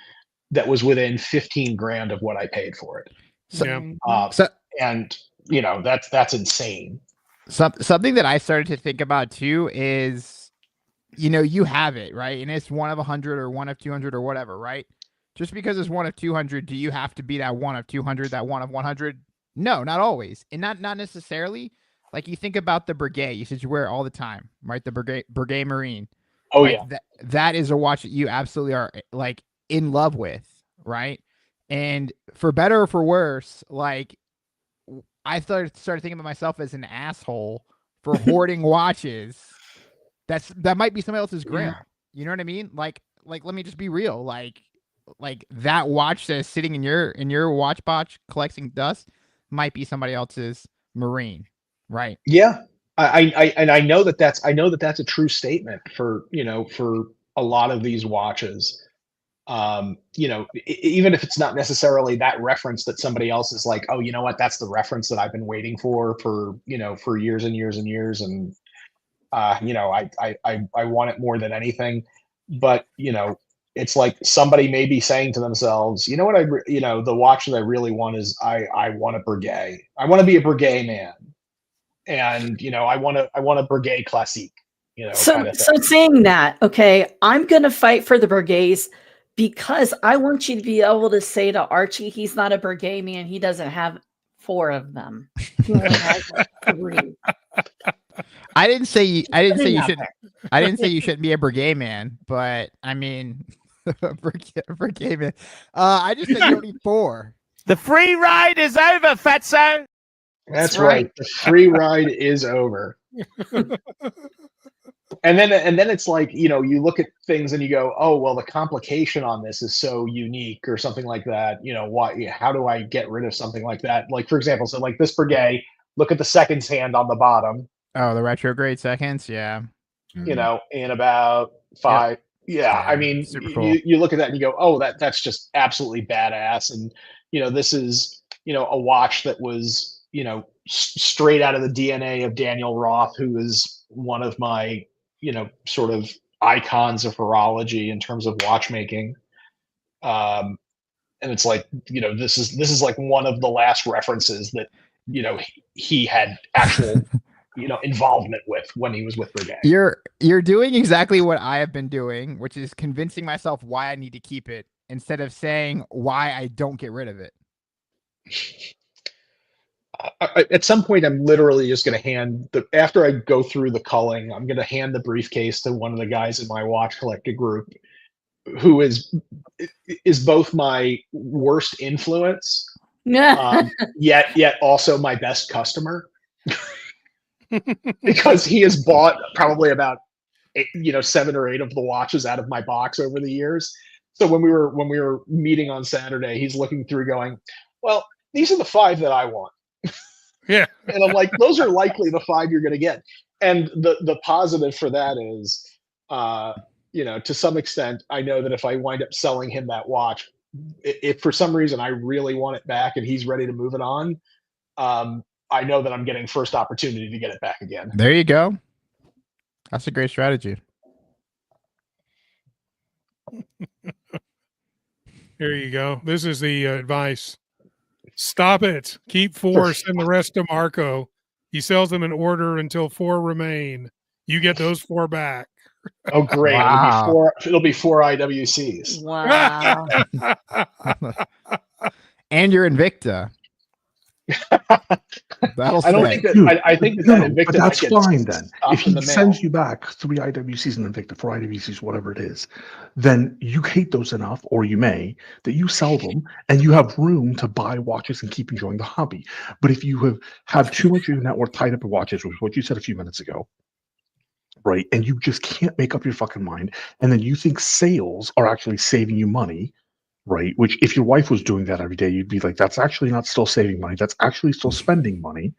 that was within 15 grand of what I paid for it. And that's insane. Something that I started to think about too is, you have it, right? And it's one of 100 or one of 200 or whatever, right? Just because it's one of 200, do you have to be that one of 200, that one of 100? No, not always. And not necessarily. Like you think about the Breguet, you said you wear it all the time, right? The Breguet Marine. Oh, right? yeah. That is a watch that you absolutely are like in love with, right? And for better or for worse, like I started thinking about myself as an asshole for hoarding watches. That might be somebody else's grail. You know what I mean? Like let me just be real. Like that watch that's sitting in your watch box collecting dust might be somebody else's Marine, right? Yeah, I know that's a true statement for a lot of these watches. Even if it's not necessarily that reference that somebody else is like, oh, you know what, that's the reference that I've been waiting for years and years and years, and I want it more than anything. But it's like somebody may be saying to themselves, you know what, the watch that I really want is I want a Breguet. I want to be a Breguet man, and I want a Breguet classique. So saying that, okay, I'm gonna fight for the Breguets because I want you to be able to say to Archie, he's not a Breguet man. He doesn't have 4 of them. He only has 3. I didn't say you shouldn't. I didn't say you shouldn't be a Breguet man, but I mean, Breguet man. I just said you don't need 4. The free ride is over, Fatso. That's right. The free ride is over. And then it's like, you look at things and you go, oh, well, the complication on this is so unique or something like that. How do I get rid of something like that? Like, for example, so like this Breguet, look at the seconds hand on the bottom. Oh, the retrograde seconds. Yeah. In about 5, Yeah, I Yeah, mean, super cool. you look at that and you go, oh, that's just absolutely badass. And this is a watch that was straight out of the DNA of Daniel Roth, who is one of my sort of icons of horology in terms of watchmaking. And it's like this is like one of the last references that he had actual involvement with when he was with Piguet. You're doing exactly what I have been doing, which is convincing myself why I need to keep it instead of saying why I don't get rid of it. At some point, I'm literally just going to hand after I go through the culling, I'm going to hand the briefcase to one of the guys in my watch collector group, who is both my worst influence, yet also my best customer. Because he has bought probably about 7 or 8 of the watches out of my box over the years. So when we were meeting on Saturday, he's looking through going, well, these are the 5 that I want. Yeah. And I'm like, those are likely the 5 you're going to get. And the positive for that is, to some extent, I know that if I wind up selling him that watch, if for some reason I really want it back and he's ready to move it on, I know that I'm getting first opportunity to get it back again. There you go. That's a great strategy. Here you go. This is the advice. Stop it. Keep 4. Send the rest to Marco. He sells them in order until 4 remain. You get those 4 back. Oh, great. Wow. It'll be 4 IWCs. Wow. And you're Invicta. That'll I don't say. think that. I think that Invicta. But that's might get fine then. stopped If in he the mail. sends you back 3 IWCs and Invicta, 4 IWCs, whatever it is, then you hate those enough, or you may, that you sell them and you have room to buy watches and keep enjoying the hobby. But if you have too much of your net worth tied up in watches, which is what you said a few minutes ago, right, and you just can't make up your fucking mind, and then you think sales are actually saving you money, right? Which if your wife was doing that every day, you'd be like, that's actually not still saving money. That's actually still spending money.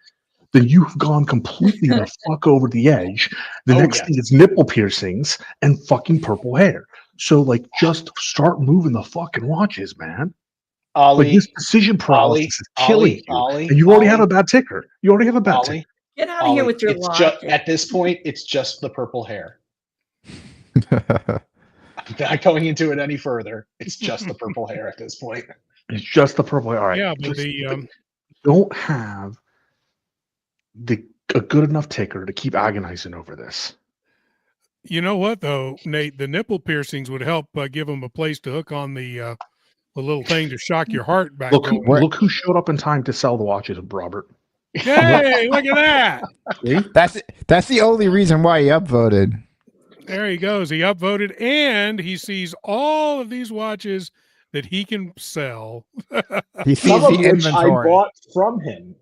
Then you've gone completely the fuck over the edge. The next thing is nipple piercings and fucking purple hair. So just start moving the fucking watches, man. Ollie, this decision paralysis is killing you. Ollie, and you already have a bad ticker. You already have a bad ticker. Get out of here with your logic. At this point, it's just the purple hair. I'm not going into it any further. It's just the purple hair at this point. It's just the purple hair. All right. Yeah, but don't have a good enough ticker to keep agonizing over this. You know what, though, Nate? The nipple piercings would help give them a place to hook on the little thing to shock your heart back. Look who showed up in time to sell the watches, Robert. Hey, look at that. See? That's the only reason why he upvoted. There he goes. He upvoted, and he sees all of these watches that he can sell. He sees Some of the which I inventory. bought from him.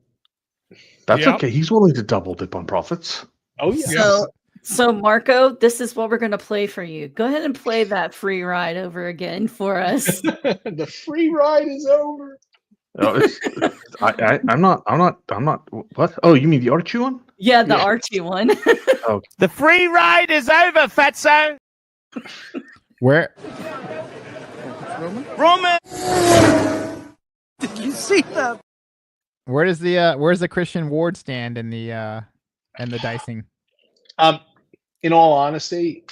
That's okay. He's willing to double dip on profits. Oh, yeah. So Marco, this is what we're going to play for you. Go ahead and play that free ride over again for us. The free ride is over. I'm not. What? Oh, you mean the Archie one? Yeah, the Archie one. Oh. The free ride is over, fatso. Where? Roman. Did you see that? Where's the Christian Ward stand in the dicing? In all honesty,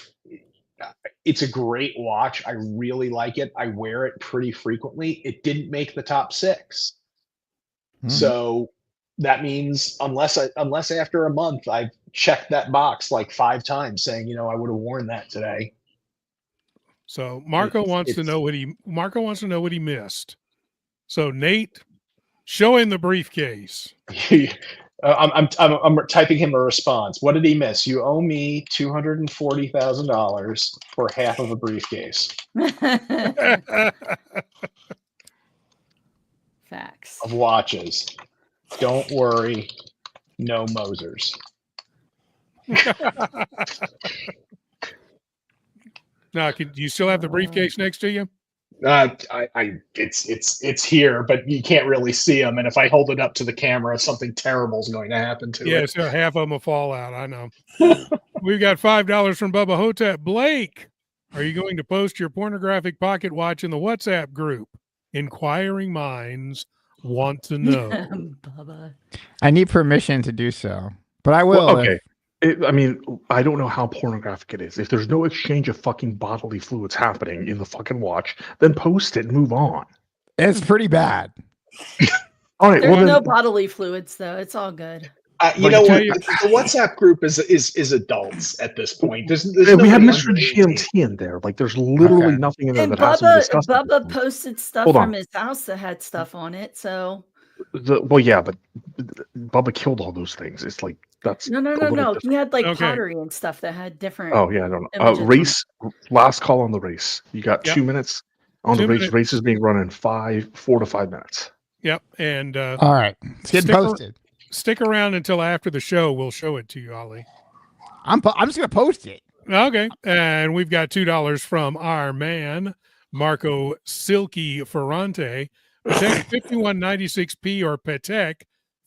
it's a great watch. I really like it. I wear it pretty frequently. It didn't make the top 6. So that means unless after a month I've checked that box like 5 times saying, I would have worn that today. So Marco wants to know what he missed. So Nate, show him the briefcase. I'm typing him a response. What did he miss? You owe me $240,000 for half of a briefcase. Facts. Of watches. Don't worry, no Mosers. Now, do you still have the briefcase next to you? It's here, but you can't really see them. And if I hold it up to the camera, something terrible is going to happen to it. Yeah, so half of them will fall out. I know. We've got $5 from Bubba Hotep. Blake, Are you going to post your pornographic pocket watch in the WhatsApp group? Inquiring minds want to know. Bubba. I need permission to do so, but I will. Well, okay. I mean, I don't know how pornographic it is. If there's no exchange of fucking bodily fluids happening in the fucking watch, then post it and move on. It's pretty bad. All right. There's Well, no then, bodily fluids though. It's all good. You know what? The WhatsApp group is adults at this point. There's we have nobody Mr. under 18. GMT in there. Like, there's literally nothing in there And that has to be discussed. Bubba posted stuff Hold on. from his house that had stuff on it. So Well, yeah, but Bubba killed all those things. It's like that's no. different. He had like Okay. pottery and stuff that had different. Oh yeah, I don't know. images on Race. Last call on the race. You got Yep. 2 minutes on 2 the race. minutes. Race is being run in 4 to 5 minutes. Yep. And All right, it's getting posted. stick around until after the show. We'll show it to you, Ollie. I'm just gonna post it. Okay. And we've got $2 from our man, Marco Silky Ferrante. Patek 5196P or Patek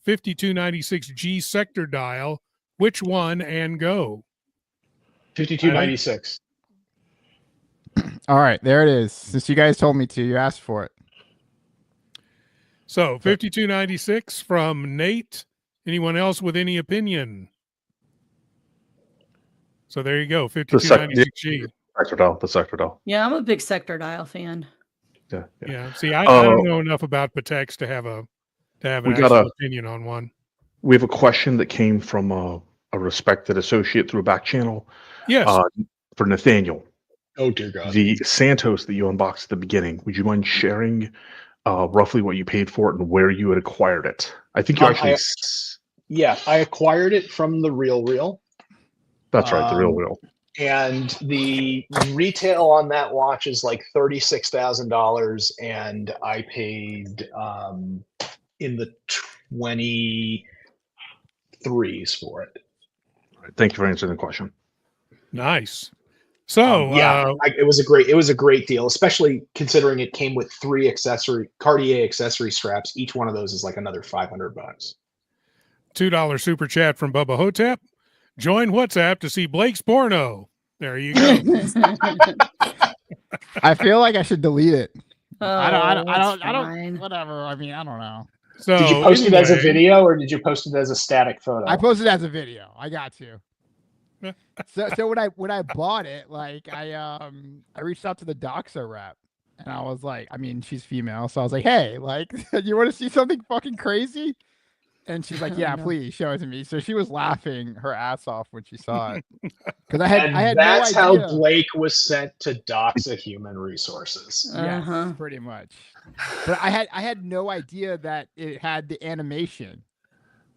5296G sector dial. Which one and go? 5296. All right, there it is. Since you guys told me to, you asked for it. So 5296 from Nate. Anyone else with any opinion? So there you go. 5296G. The sector dial. Yeah, I'm a big sector dial fan. Yeah. See, I don't know enough about Pateks to have an actual opinion on one. We have a question that came from a respected associate through a back channel. Yes. For Nathaniel. Oh dear God. The Santos that you unboxed at the beginning. Would you mind sharing roughly what you paid for it and where you had acquired it? I think you actually. I acquired it from the Real. That's right, the Real. And the retail on that watch is like $36,000, and I paid in the 23s for it. All right, thank you for answering the question. Nice. So it was a great deal, especially considering it came with 3 Cartier accessory straps. Each one of those is like another $500. $2 super chat from Bubba Hotep. Join WhatsApp to see Blake's porno. There you go. I feel like I should delete it. I don't. Fine. Whatever. I mean, I don't know. So did you post it as a video or did you post it as a static photo? I posted it as a video. I got to. So when I bought it, like I reached out to the Doxa rep and I was like, I mean, she's female, so I was like, hey, like, you want to see something fucking crazy? And she's like, yeah, please show it to me. So she was laughing her ass off when she saw it. Because I had that's no idea. how Blake was sent to Doxa Human Resources. Yes, pretty much. But I had no idea that it had the animation.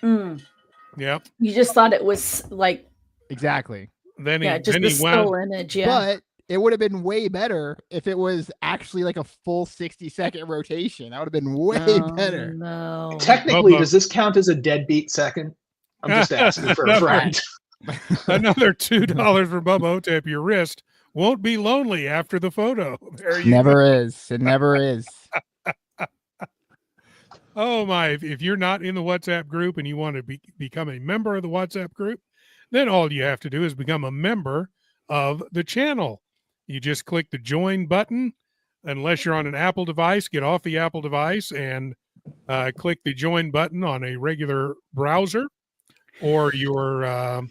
Yep. You just thought it was like exactly. Then just the still image. Yeah. But it would have been way better if it was actually like a full 60-second rotation. That would have been way better. No. Technically, does this count as a deadbeat second? I'm just asking for a friend. Another $2 for Bubba Hotep. Your wrist won't be lonely after the photo. There you never go. is. It never is. Oh my! If you're not in the WhatsApp group and you want to become a member of the WhatsApp group, then all you have to do is become a member of the channel. You just click the join button. Unless you're on an Apple device, get off the Apple device and click the join button on a regular browser, or your. I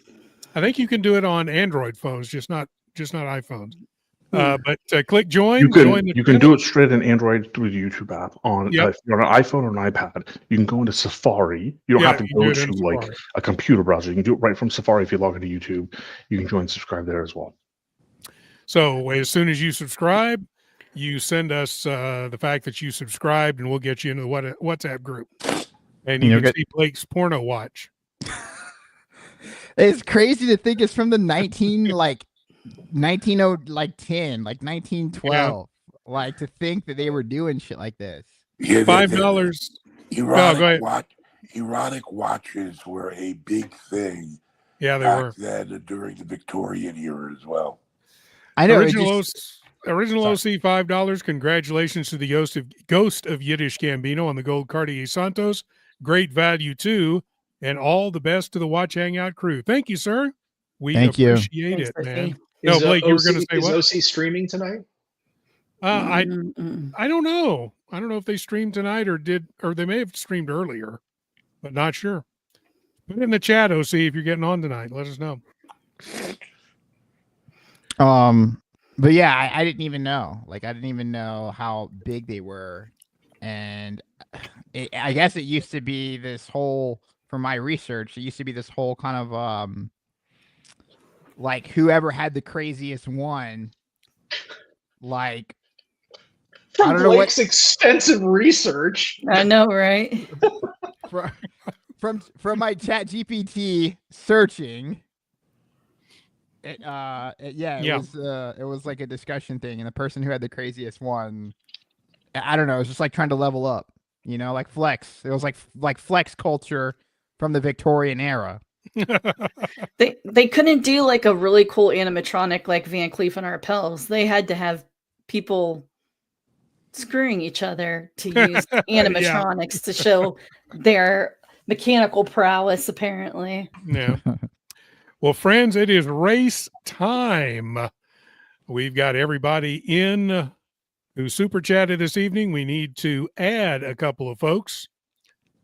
think you can do it on Android phones, just not iPhones. But click join. You can do it straight in Android through the YouTube app on if you're on an iPhone or an iPad. You can go into Safari. You don't have to go to like a computer browser. You can do it right from Safari. If you log into YouTube, you can join and subscribe there as well. So as soon as you subscribe, you send us the fact that you subscribed, and we'll get you into the WhatsApp group, and you can see Blake's porno watch. It's crazy to think it's from the 1912, like to think that they were doing shit like this. Yeah, $5. Erotic watches were a big thing. Yeah, they back were then during the Victorian era as well. I know. Original OC $5. Congratulations to the Ghost of Yiddish Gambino on the gold Cartier Santos. Great value too, and all the best to the Watch Hangout crew. Thank you, sir. We appreciate it, man. No, Is, Blake, you were OC, going to say is what? OC streaming tonight? I don't know. I don't know if they streamed tonight or they may have streamed earlier, but not sure. Put in the chat, OC, if you're getting on tonight. Let us know. But yeah, I didn't even know. Like, I didn't even know how big they were, and I guess it used to be this whole. From my research, it used to be this whole kind of like whoever had the craziest one, like. From I don't know Blake's extensive research. I know, right? From my Chat GPT searching, it was like a discussion thing, and the person who had the craziest one, I don't know, it was just like trying to level up, you know, like flex. It was like flex culture from the Victorian era. They couldn't do like a really cool animatronic like Van Cleef and Arpels. They had to have people screwing each other to use animatronics to show their mechanical prowess, apparently. Yeah. Well, friends, it is race time. We've got everybody in who super chatted this evening. We need to add a couple of folks.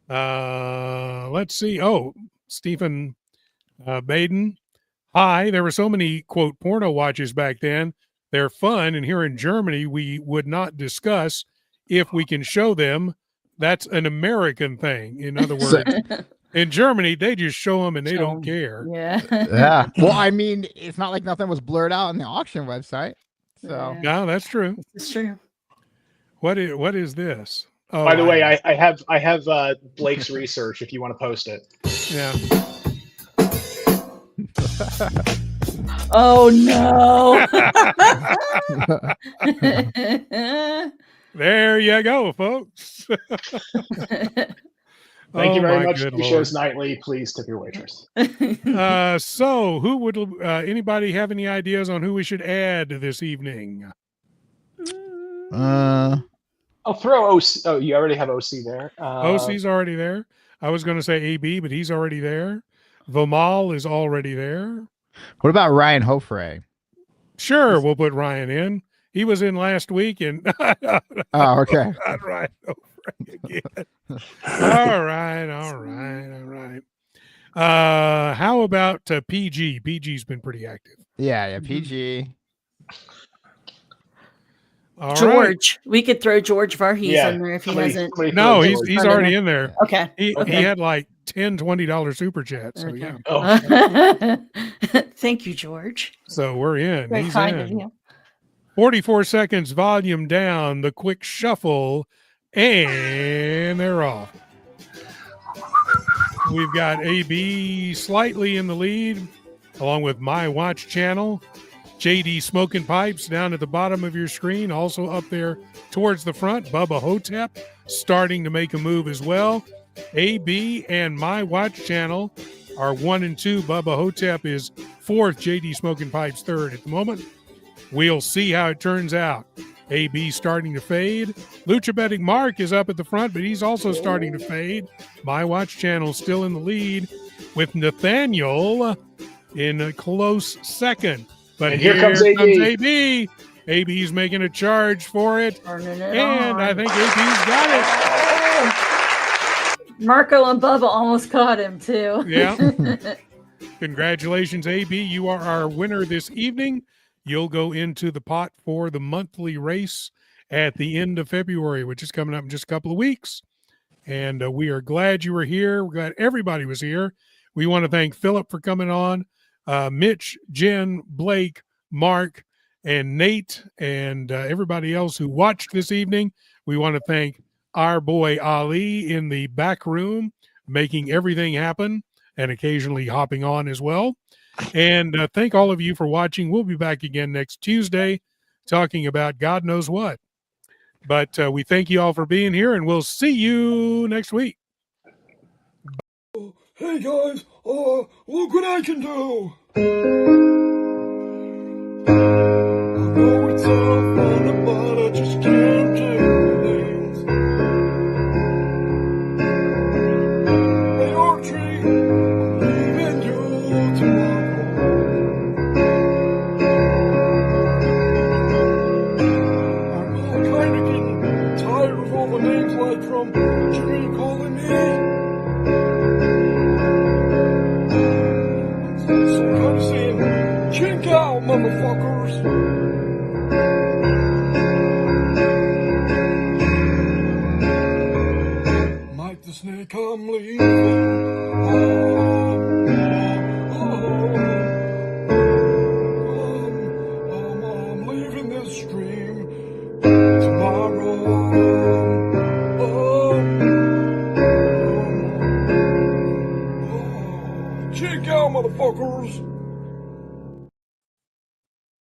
Let's see. Oh, Stephen Baden. Hi. There were so many, quote, porno watches back then. They're fun, and here in Germany, we would not discuss if we can show them. That's an American thing. In other words, in Germany, they just show them and they don't care. Yeah. Yeah. Well, I mean, it's not like nothing was blurred out on the auction website. So no, that's true. It's true. What is this? Oh, By the way, I have Blake's research if you want to post it. Yeah. Oh no. There you go, folks. Thank you very much. good He shows nightly. Please tip your waitress. So who would anybody have any ideas on who we should add this evening? I'll throw OC. Oh, you already have OC there. OC's already there. I was going to say AB, but he's already there. Vamal is already there. What about Ryan Hofre? Sure, we'll put Ryan in. He was in last week, and oh, okay. Not Ryan Hofre again. All right. How about PG? PG's been pretty active. Yeah, PG. All George. Right. We could throw George Varhees in there if he hasn't. No, he's already in there. Okay. He had like $10-$20 super chat. So yeah. Oh. Thank you, George. So we're in. Very he's kind in. of you. 44 seconds, volume down, the quick shuffle, and they're off. We've got AB slightly in the lead, along with My Watch Channel. JD Smoking Pipes down at the bottom of your screen, also up there towards the front. Bubba Hotep starting to make a move as well. AB and My Watch Channel are 1 and 2. Bubba Hotep is 4th. JD Smoking Pipes 3rd at the moment. We'll see how it turns out. AB starting to fade. Lucha Betting Mark is up at the front, but he's also starting to fade. My Watch Channel still in the lead with Nathaniel in a close second. But and here comes AB. AB's making a charge for it. And I think AB's got it. Marco and Bubba almost caught him, too. Yeah. Congratulations, AB. You are our winner this evening. You'll go into the pot for the monthly race at the end of February, which is coming up in just a couple of weeks. And we are glad you were here. We're glad everybody was here. We want to thank Philip for coming on, Mitch, Jen, Blake, Mark, and Nate, and everybody else who watched this evening. We want to thank our boy Ali in the back room, making everything happen and occasionally hopping on as well. And thank all of you for watching. We'll be back again next Tuesday talking about God knows what. But we thank you all for being here, and we'll see you next week. Hey, guys. Look what I can do. I know it's all fun, but I just can't do things. Hey, Archie, I'm leaving you tomorrow. from Jimmy calling me. Some kind of saying, check out, motherfuckers. Mike the Snake, I'm leaving. I'm leaving this stream tomorrow. Check out, motherfuckers.